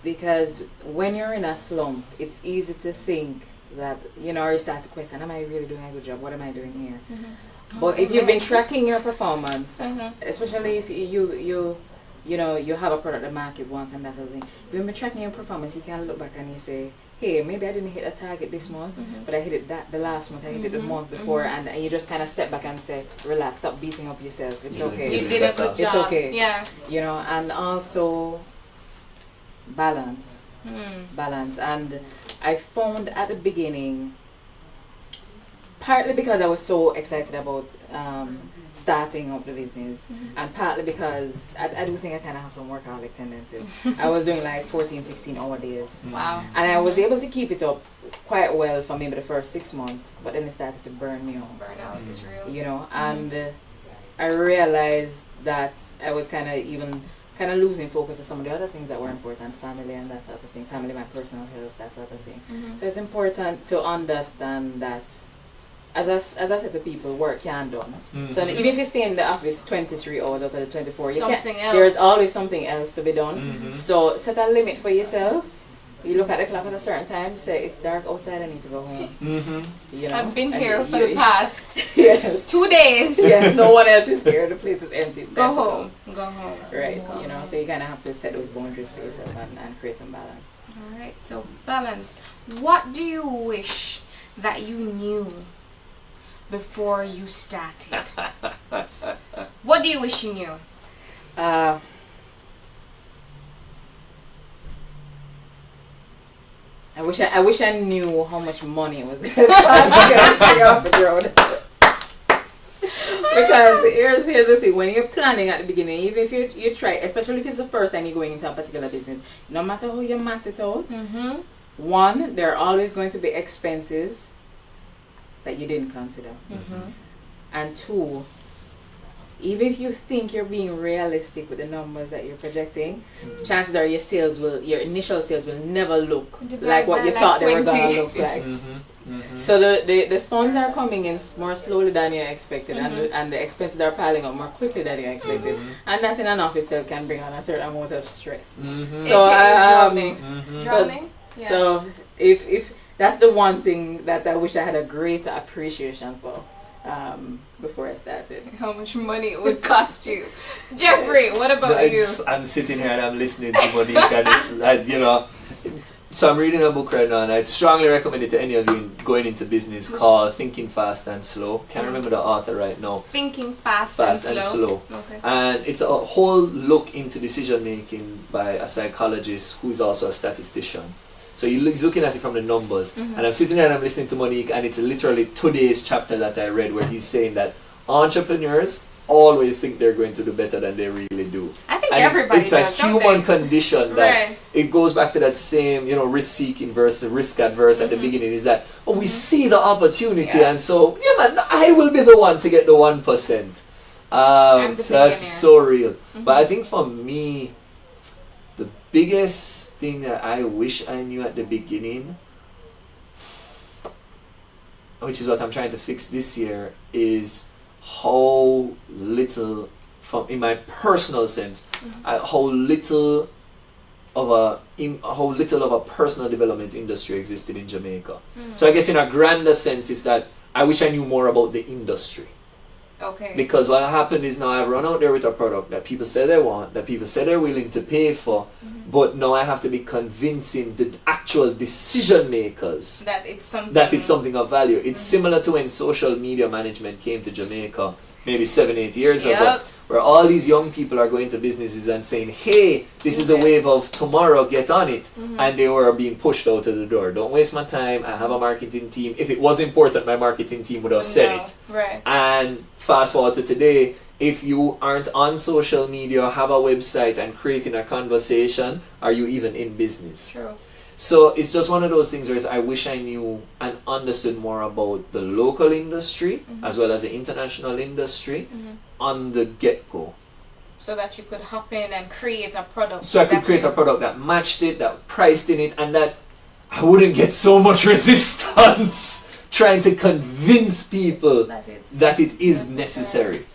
Because when you're in a slump, it's easy to think that, or you start to question, am I really doing a good job? What am I doing here? But if you've been tracking your performance, especially if you have a product the market wants and that sort of thing. If you've been tracking your performance, you can look back and you say, hey, maybe I didn't hit a target this month, but I hit it the last month, I hit it the month before, and you just kind of step back and say, relax, stop beating up yourself. It's okay. You did a good job. It's okay. Yeah. And also balance. Balance. And I found at the beginning, partly because I was so excited about starting up the business, and partly because I do think I kind of have some workaholic tendencies. I was doing like 14, 16 hour days. Wow. And I was able to keep it up quite well for maybe the first 6 months, but then it started to burn me out. Burnout is real. And I realized that I was kind of losing focus on some of the other things that were important, family and that sort of thing, family, my personal health, that sort of thing. So it's important to understand that, as I said to people, work can be done. So even if you stay in the office 23 hours out of the 24, there's always something else to be done. So set a limit for yourself. You look at the clock at a certain time, say it's dark outside, I need to go home. I've been here for the past 2 days. Yeah, no one else is here. The place is empty. Go home. Go home. Right. So you kind of have to set those boundaries for yourself and create some balance. All right. So balance. What do you wish that you knew before you started? What do you wish you knew? I wish I knew how much money it was going to cost to get this thing off the road. Because here's the thing, when you're planning at the beginning, even if you try, especially if it's the first time you're going into a particular business, no matter how you math it out, one, there are always going to be expenses that you didn't consider. And two, even if you think you're being realistic with the numbers that you're projecting, chances are your initial sales will never look like what you thought they were going to look like. So the funds are coming in more slowly than you expected, and the expenses are piling up more quickly than you expected, and that in and of itself can bring on a certain amount of stress. So drowning. So if that's the one thing that I wish I had a greater appreciation for before I started. How much money it would cost you. Jeffrey, what about you? I'm sitting here and I'm listening to Monique and so I'm reading a book right now, and I'd strongly recommend it to any of you going into business, called Thinking Fast and Slow. Can't remember the author right now. Thinking Fast and Slow. Okay. And it's a whole look into decision making by a psychologist who is also a statistician. So he's looking at it from the numbers. And I'm sitting there and I'm listening to Monique, and it's literally today's chapter that I read where he's saying that entrepreneurs always think they're going to do better than they really do. I think everybody it's does, a human condition that it goes back to that same, risk seeking versus risk adverse at the beginning, is that we see the opportunity and so I will be the one to get the 1%. So that's so real. But I think for me, the biggest thing that I wish I knew at the beginning, which is what I'm trying to fix this year, is how little, in my personal sense, how little of a personal development industry existed in Jamaica. So I guess in a grander sense is that I wish I knew more about the industry. Okay. Because what happened is now I've run out there with a product that people say they want, that people say they're willing to pay for, but now I have to be convincing the actual decision makers that it's something of value. It's similar to when social media management came to Jamaica maybe 7-8 years ago, where all these young people are going to businesses and saying, hey, this is the wave of tomorrow, get on it. And they were being pushed out of the door. Don't waste my time, I have a marketing team. If it was important, my marketing team would have said it. Right. And fast forward to today, if you aren't on social media, have a website and creating a conversation, are you even in business? True. So it's just one of those things where I wish I knew and understood more about the local industry as well as the international industry on the get-go. So that you could hop in and create a product. So I could create a product that matched it, that priced in it, and that I wouldn't get so much resistance trying to convince people that it is necessary.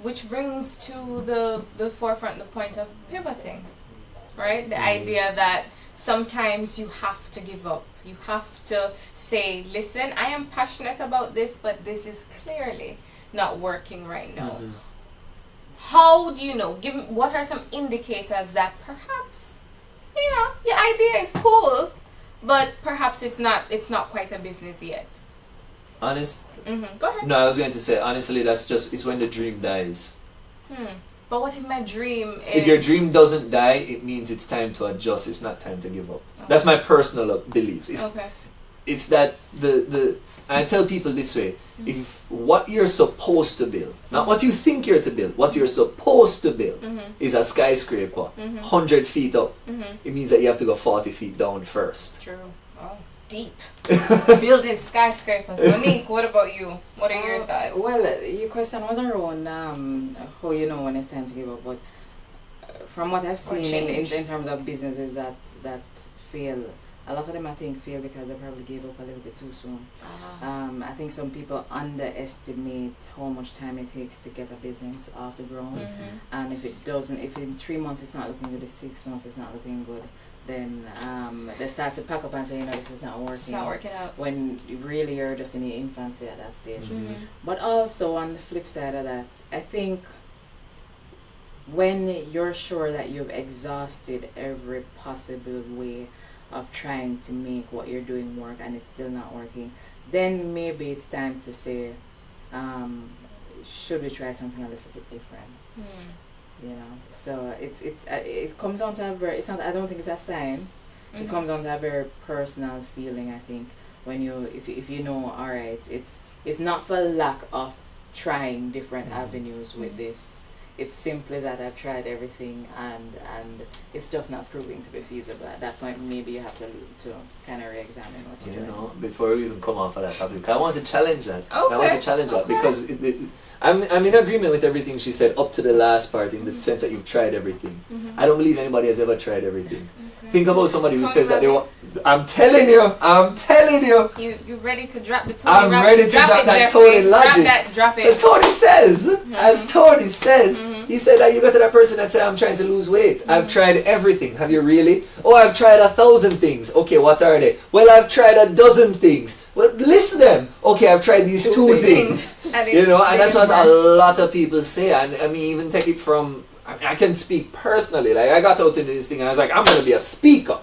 Which brings to the forefront the point of pivoting, right? The idea that sometimes you have to give up. You have to say, listen, I am passionate about this, but this is clearly not working right now. How do you know? What are some indicators that perhaps, your idea is cool, but perhaps it's not quite a business yet? Honest? Go ahead. No, I was going to say, honestly, it's when the dream dies. But what if my dream is... If your dream doesn't die, it means it's time to adjust. It's not time to give up. That's my personal belief. It's that I tell people this way, if what you're supposed to build, not what you think you're to build, what you're supposed to build is a skyscraper, 100 feet up, it means that you have to go 40 feet down first. True. Oh, deep. Building skyscrapers. Monique, what about you? What are your thoughts? Well, your question was around how you know when it's time to give up, but from what I've seen in terms of businesses that fail, a lot of them I think fail because they probably gave up a little bit too soon. I think some people underestimate how much time it takes to get a business off the ground, and if in 3 months it's not looking good, in 6 months it's not looking good, then they start to pack up and say, this is not working. It's not working out. When really you're just in your infancy at that stage. But also on the flip side of that, I think when you're sure that you've exhausted every possible way of trying to make what you're doing work and it's still not working, then maybe it's time to say, should we try something a little bit different? So it comes down to I don't think it's a science. It comes down to a very personal feeling, I think, when if you know, all right, it's not for lack of trying different avenues with this. it's simply that I've tried everything and it's just not proving to be feasible. At that point, maybe you have to kind of re-examine what you're doing. know, before we even come off of that topic, I want to challenge that. Okay. I want to challenge that because I'm in agreement with everything she said up to the last part in the sense that you've tried everything. I don't believe anybody has ever tried everything. Think about somebody who says that they want. I'm telling you. You ready to drop the Tony? I'm ready to drop that Tony logic. Drop The it. Tony says, as Tony says, he said that you go to that person and say, I'm trying to lose weight. I've tried everything. Have you really? Oh, I've tried 1,000 things. Okay, what are they? Well, I've tried 12 things. Well, list them. Okay, I've tried these 2 things. You know, and that's what a lot of people say. And I mean, even take it from, I can speak personally. Like, I got out into this thing and I was like, I'm going to be a speaker.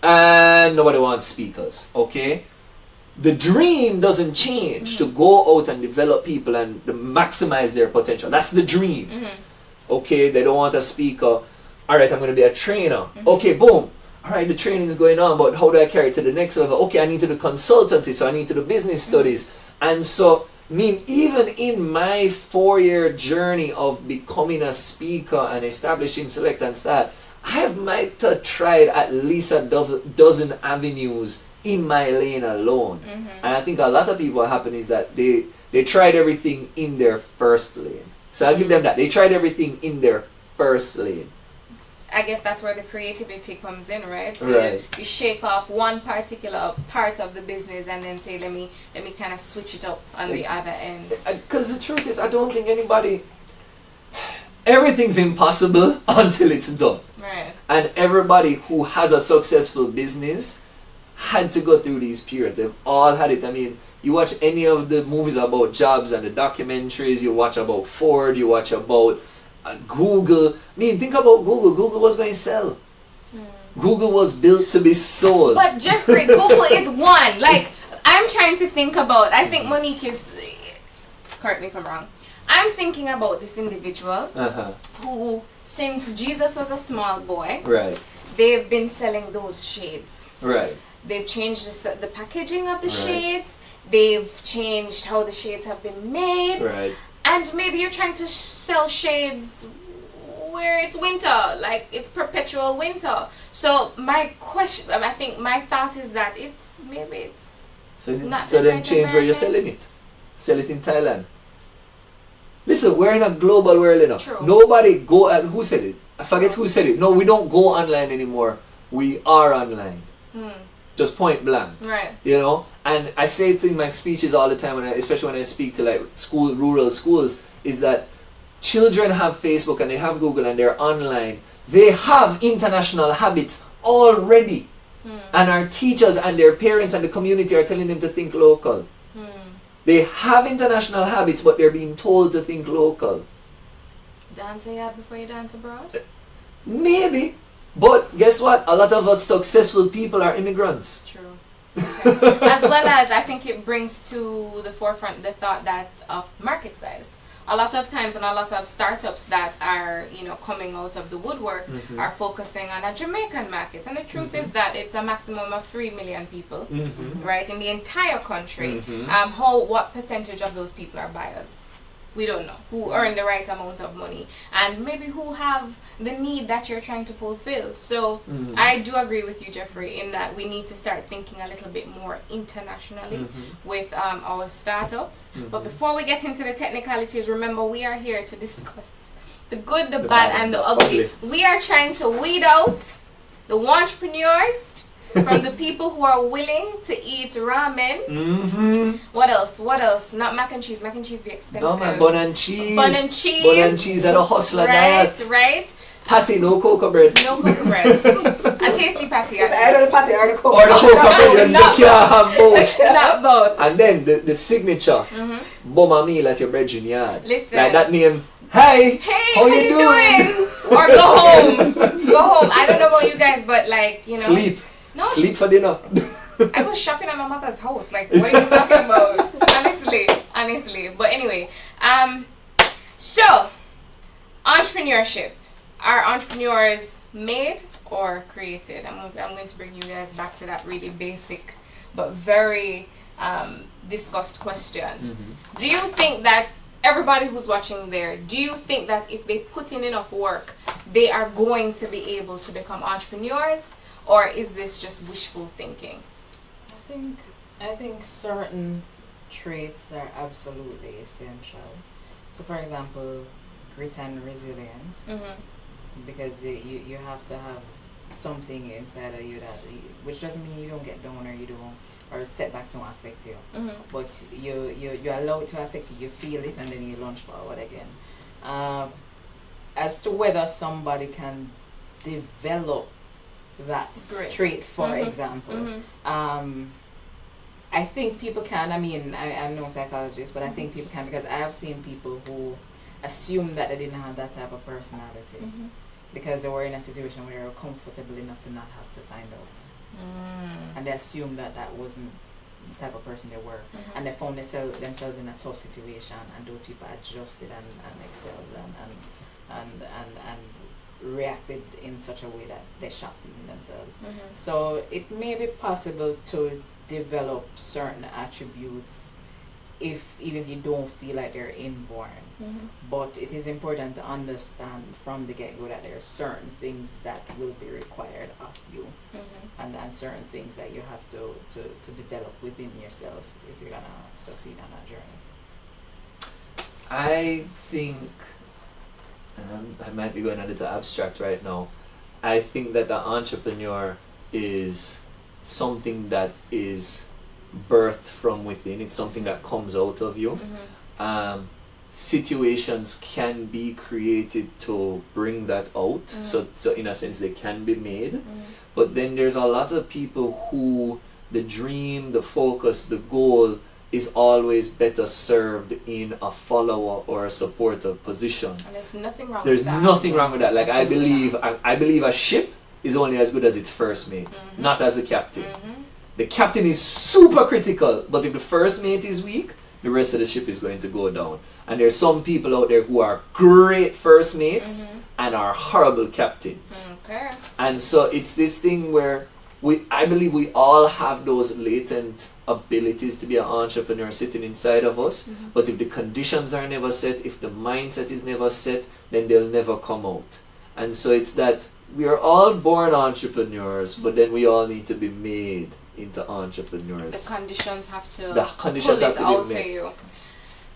And nobody wants speakers. Okay? The dream doesn't change to go out and develop people and to maximize their potential. That's the dream. Okay, they don't want a speaker. All right, I'm going to be a trainer. Okay, boom. All right, the training is going on, but how do I carry it to the next level? Okay, I need to do consultancy, so I need to do business studies. And so, I mean, even in my 4-year journey of becoming a speaker and establishing Select and Start, I might have tried at least a dozen avenues in my lane alone. And I think a lot of people, what happened is that they tried everything in their first lane. So I'll give them that. They tried everything in their first lane. I guess that's where the creativity comes in, right? So Right. you shake off one particular part of the business and then say, let me kind of switch it up on the other end. Because the truth is, I don't think everything's impossible until it's done. Right. And everybody who has a successful business had to go through these periods. They've all had it. I mean, you watch any of the movies about jobs and the documentaries, you watch about Ford, you watch about Google. I mean, think about Google. Google was going to sell. Google was built to be sold. But Jeffrey, Google is one. Like, I'm trying to think about, I think Monique is, correct me if I'm wrong, I'm thinking about this individual who, since Jesus was a small boy, Right. they've been selling those shades. Right. They've changed the packaging of the shades. They've changed how the shades have been made. Right. And maybe you're trying to sell shades where it's winter, like it's perpetual winter. So my question, I think my thought is that it's So not then the right change where you're environment. selling it. Sell it in Thailand. Listen, we're in a global world now. True. Nobody go at who said it? I forget who said it. No, we don't go online anymore. We are online. Just point blank. Right. You know? And I say it in my speeches all the time, especially when I speak to like rural schools, is that children have Facebook and they have Google and they're online. They have international habits already. And our teachers and their parents and the community are telling them to think local. They have international habits, but they're being told to think local. Dance yard before you dance abroad? Maybe. But guess what? A lot of us successful people are immigrants. True. Okay. As well as I think it brings to the forefront the thought that of market size. A lot of times, and a lot of startups that are, coming out of the woodwork are focusing on a Jamaican market. And the truth is that it's a maximum of 3 million people, right, in the entire country. What percentage of those people are buyers? We don't know. Who earn the right amount of money, and maybe who have the need that you're trying to fulfill. So I do agree with you, Jeffrey, in that we need to start thinking a little bit more internationally with our startups. But before we get into the technicalities, remember we are here to discuss the good, the bad, and the ugly. We are trying to weed out the entrepreneurs from the people who are willing to eat ramen. What else? Not mac and cheese. Mac and cheese be expensive. No man, bun and cheese. Bun and cheese. Bun and cheese are the hustler diet. Right. Patty, no cocoa bread. No cocoa bread. A tasty patty. It's either the patty or the cocoa. Or the cocoa bread. not You can't have both. Not both. And then the signature, bumma meal at your brethren yard. Listen. Like that name. Hey, how you doing? Or go home. Go home. I don't know about you guys, but Sleep. No. Sleep for dinner. I go shopping at my mother's house. Like, what are you talking about? Honestly. But anyway, so entrepreneurship. Are entrepreneurs made or created? I'm going to bring you guys back to that really basic but very discussed question. Do you think that everybody who's watching there, do you think that if they put in enough work, they are going to be able to become entrepreneurs? Or is this just wishful thinking? I think certain traits are absolutely essential. So for example, grit and resilience, because you have to have something inside of you that, which doesn't mean you don't get down or setbacks don't affect you, but you allow it to affect you. You feel it and then you launch forward again. As to whether somebody can develop that trait, for example, I think people can. I mean, I'm no psychologist, but I think people can, because I have seen people who assume that they didn't have that type of personality because they were in a situation where they were comfortable enough to not have to find out. And they assumed that that wasn't the type of person they were, and they found themselves in a tough situation, and those people adjusted and excelled and reacted in such a way that they shocked themselves. So it may be possible to develop certain attributes even if you don't feel like they're inborn. But it is important to understand from the get-go that there are certain things that will be required of you, and certain things that you have to develop within yourself if you're gonna succeed on that journey. I think, and I might be going a little abstract right now, I think that the entrepreneur is something that is birthed from within. It's something that comes out of you. Situations can be created to bring that out, so in a sense they can be made, but then there's a lot of people who the dream, the focus, the goal is always better served in a follower or a supportive position. And there's nothing wrong with that. There's nothing wrong with that. Like, I believe a ship is only as good as its first mate, not as the captain. The captain is super critical, but if the first mate is weak, the rest of the ship is going to go down. And there's some people out there who are great first mates and are horrible captains. Okay. And so it's this thing where I believe we all have those latent abilities to be an entrepreneur sitting inside of us, but if the conditions are never set, if the mindset is never set, then they'll never come out. And so it's that we are all born entrepreneurs, but then we all need to be made into entrepreneurs. The conditions have to pull be made. You.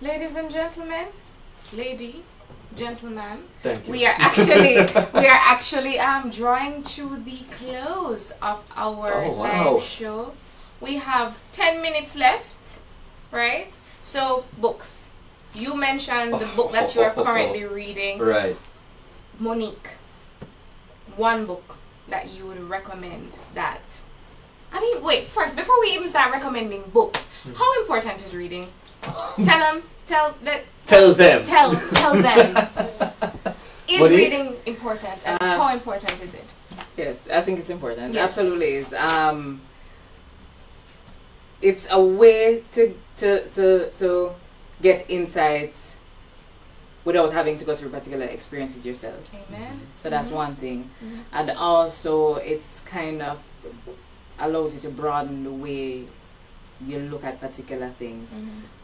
Ladies and gentlemen, gentlemen, thank you. We are actually drawing to the close of our live show. We have 10 minutes left, right? So books. You mentioned the book that you are currently reading. Right. Monique, one book that you would recommend that. I mean, wait, first, before we even start recommending books, how important is reading? Tell them. Is Monique? reading important? And how important is it? Yes, I think it's important. Yes. Absolutely is. It's a way to get insights without having to go through particular experiences yourself. Amen. So that's one thing. And also it's kind of allows you to broaden the way you look at particular things,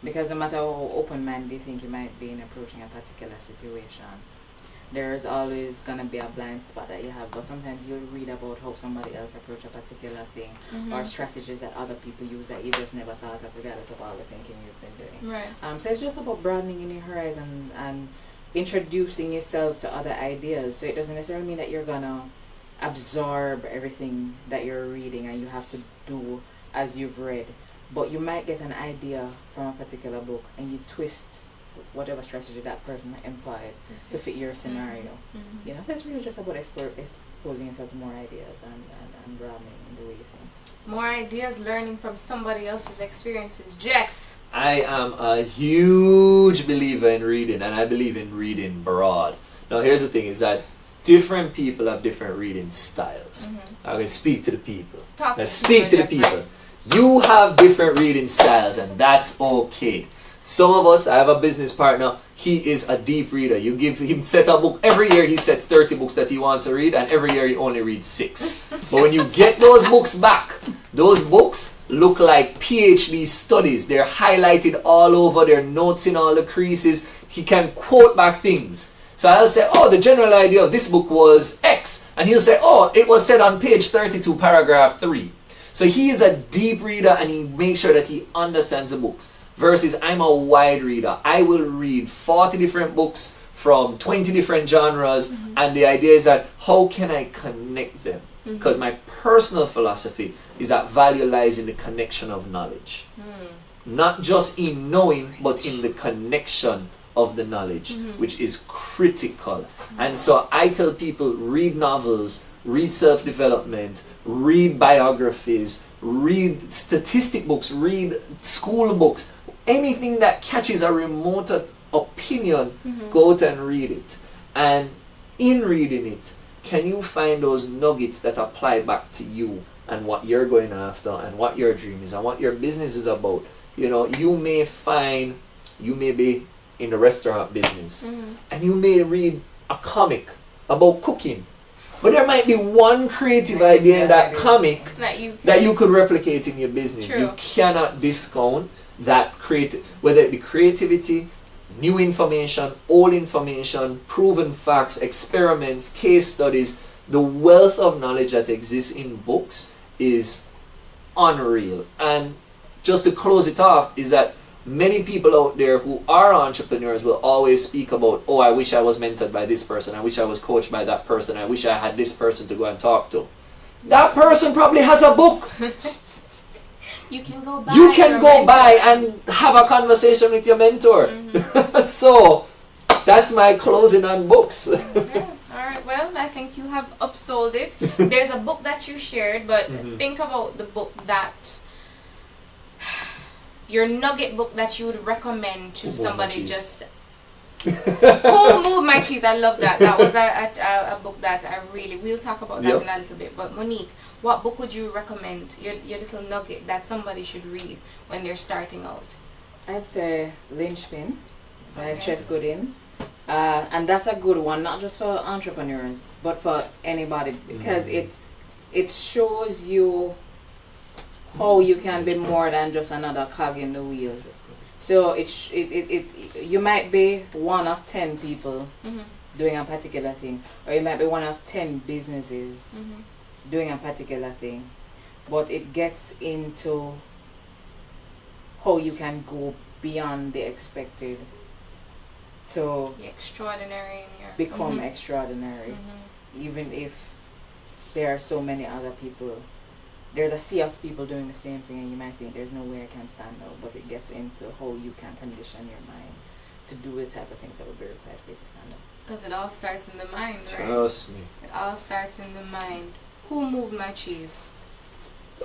because no matter how open-minded you think you might be in approaching a particular situation, there's always gonna be a blind spot that you have. But sometimes you'll read about how somebody else approached a particular thing, or strategies that other people use that you just never thought of, regardless of all the thinking you've been doing. Right. So it's just about broadening your horizon and introducing yourself to other ideas. So it doesn't necessarily mean that you're gonna absorb everything that you're reading and you have to do as you've read, but you might get an idea from a particular book and you twist whatever strategy that person employed to fit your scenario. You know, so it's really just about exposing yourself to more ideas and broadening the way you think. More ideas, learning from somebody else's experiences. Jeff. I am a huge believer in reading, and I believe in reading broad. Now here's the thing, is that different people have different reading styles. I'm going to speak to the people. Speak to the people. You have different reading styles, and that's okay. Some of us, I have a business partner, he is a deep reader. You give him set a book, every year he sets 30 books that he wants to read, and every year he only reads 6. But when you get those books back, those books look like PhD studies. They're highlighted all over, their notes in all the creases. He can quote back things. So I'll say, oh, the general idea of this book was X. And he'll say, oh, it was said on page 32, paragraph 3. So he is a deep reader and he makes sure that he understands the books. Versus I'm a wide reader. I will read 40 different books from 20 different genres. And the idea is that how can I connect them? Because my personal philosophy is that value lies in the connection of knowledge. Not just in knowing, but in the connection of the knowledge, which is critical. And so I tell people, read novels, read self-development, read biographies, read statistic books, read school books, anything that catches a remote opinion, go out and read it. And in reading it, can you find those nuggets that apply back to you and what you're going after and what your dream is and what your business is about? You know, you may be in the restaurant business and you may read a comic about cooking, but there might be one creative idea in that comic that you could replicate in your business. True. You cannot discount that whether it be creativity, new information, old information, proven facts, experiments, case studies. The wealth of knowledge that exists in books is unreal. And just to close it off is that many people out there who are entrepreneurs will always speak about, oh, I wish I was mentored by this person, I wish I was coached by that person, I wish I had this person to go and talk to. That person probably has a book. You can go by and have a conversation with your mentor. So that's my closing on books. Yeah. All right, well, I think you have upsold it. There's a book that you shared, but think about the book that your nugget book that you would recommend to somebody. Just Who Moved My Cheese? I love that. That was a book that I really, we'll talk about that in a little bit. But Monique, what book would you recommend, your little nugget that somebody should read when they're starting out? I'd say Lynchpin by Seth Godin. And that's a good one, not just for entrepreneurs, but for anybody, because it shows you how you can be more than just another cog in the wheels. So you might be one of 10 people doing a particular thing, or you might be one of 10 businesses doing a particular thing, but it gets into how you can go beyond the expected to be extraordinary in your become extraordinary, even if there are so many other people. There's a sea of people doing the same thing, and you might think there's no way I can stand out, but it gets into how you can condition your mind to do the type of things that would be required for you to stand out. Because it all starts in the mind, right? Trust me. It all starts in the mind. Who moved my cheese?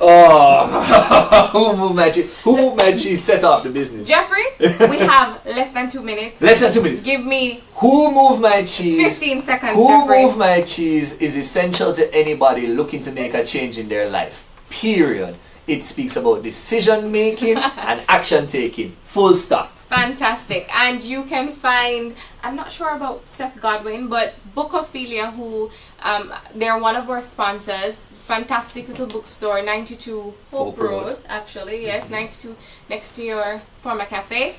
Oh, Who Moved My Cheese? Who Moved My Cheese set off the business. Jeffrey, we have less than 2 minutes. Less than 2 minutes. Give me Who Moved My Cheese? 15 seconds, Who Jeffrey. Moved My Cheese is essential to anybody looking to make a change in their life. Period. It speaks about decision making and action taking. Full stop. Fantastic. And you can find, I'm not sure about Seth Godin, but Book Ophelia, who they're one of our sponsors. Fantastic little bookstore, 92 Hope Road, actually. Yes, 92 next to your former cafe.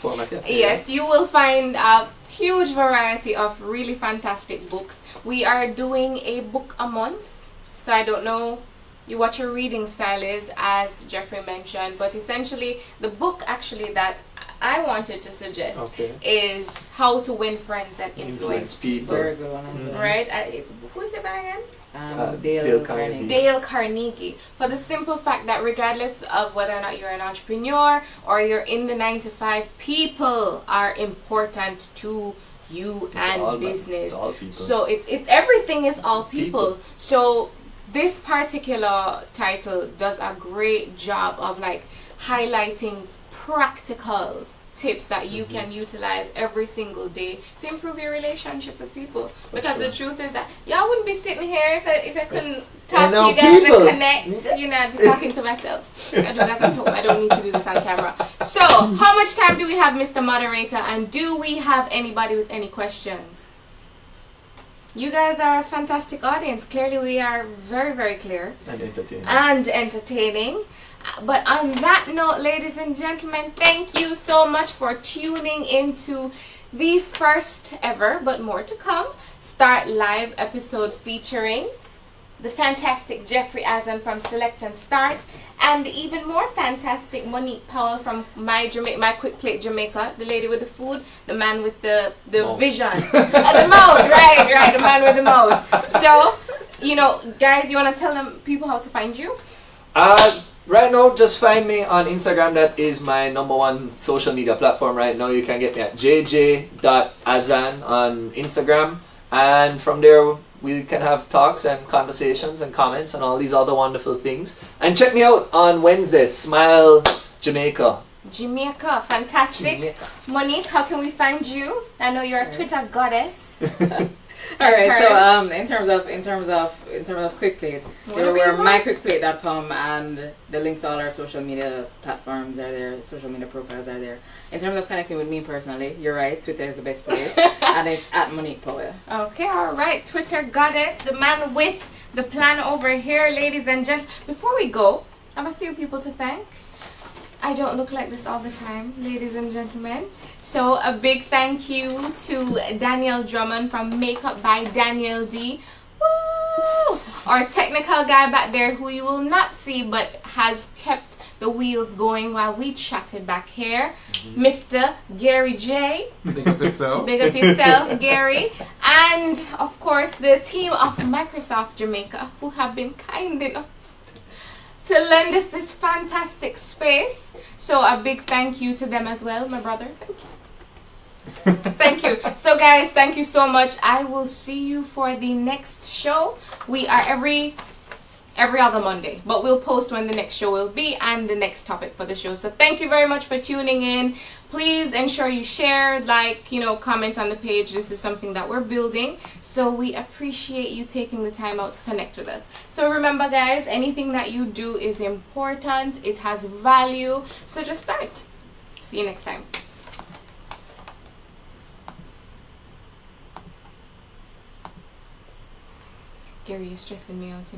Yes, you will find a huge variety of really fantastic books. We are doing a book a month, so I don't know what your reading style is, as Jeffrey mentioned, but essentially the book actually that I wanted to suggest is How to Win Friends and Influence People. Very good one as well. Right? Who is it by again? Dale Carnegie. Dale Carnegie. For the simple fact that regardless of whether or not you're an entrepreneur or you're in the 9-to-5, people are important to you and business. So it's everything is all people. So this particular title does a great job of like highlighting practical tips that you can utilize every single day to improve your relationship with people. Because the truth is that y'all wouldn't be sitting here if I couldn't talk to you guys and connect. You know, I'd be talking to myself. I do that at home. I don't need to do this on camera. So, how much time do we have, Mr. Moderator? And do we have anybody with any questions? You guys are a fantastic audience. Clearly, we are very, very clear. And entertaining. And entertaining. But on that note, ladies and gentlemen, thank you so much for tuning into the first ever, but more to come, Start Live episode featuring the fantastic Jeffrey Azan from Select and Start, and the even more fantastic Monique Powell from My Quick Plate Jamaica, the lady with the food, the man with the vision, the mouth, right, the man with the mouth. So, guys, you want to tell them people how to find you? Right now, just find me on Instagram. That is my #1 social media platform right now. You can get me at jj.azan on Instagram, and from there we can have talks and conversations and comments and all these other wonderful things. And check me out on Wednesday, Smile Jamaica. Jamaica, fantastic. Jamaica. Monique, how can we find you? I know you're a Twitter goddess. All right. So in terms of Quick Plate, we're myquickplate.com, and the links to all our social media platforms are there. Social media profiles are there. In terms of connecting with me personally, you're right. Twitter is the best place, and it's at Monique Powell. Okay, all right. Twitter goddess, the man with the plan over here, ladies and gentlemen. Before we go, I have a few people to thank. I don't look like this all the time, ladies and gentlemen. So a big thank you to Daniel Drummond from Makeup by Daniel D. Woo! Our technical guy back there who you will not see but has kept the wheels going while we chatted back here. Mr. Gary J. Big up yourself. Big up yourself, Gary. And of course the team of Microsoft Jamaica who have been kind enough to lend us this fantastic space. So a big thank you to them as well, my brother. Thank you. Thank you. So guys, thank you so much. I will see you for the next show. We are every other Monday, but we'll post when the next show will be and the next topic for the show. So thank you very much for tuning in. Please ensure you share, comment on the page. This is something that we're building, so we appreciate you taking the time out to connect with us. So remember guys, anything that you do is important. It has value, so just start. See you next time. Gary, you're stressing me out,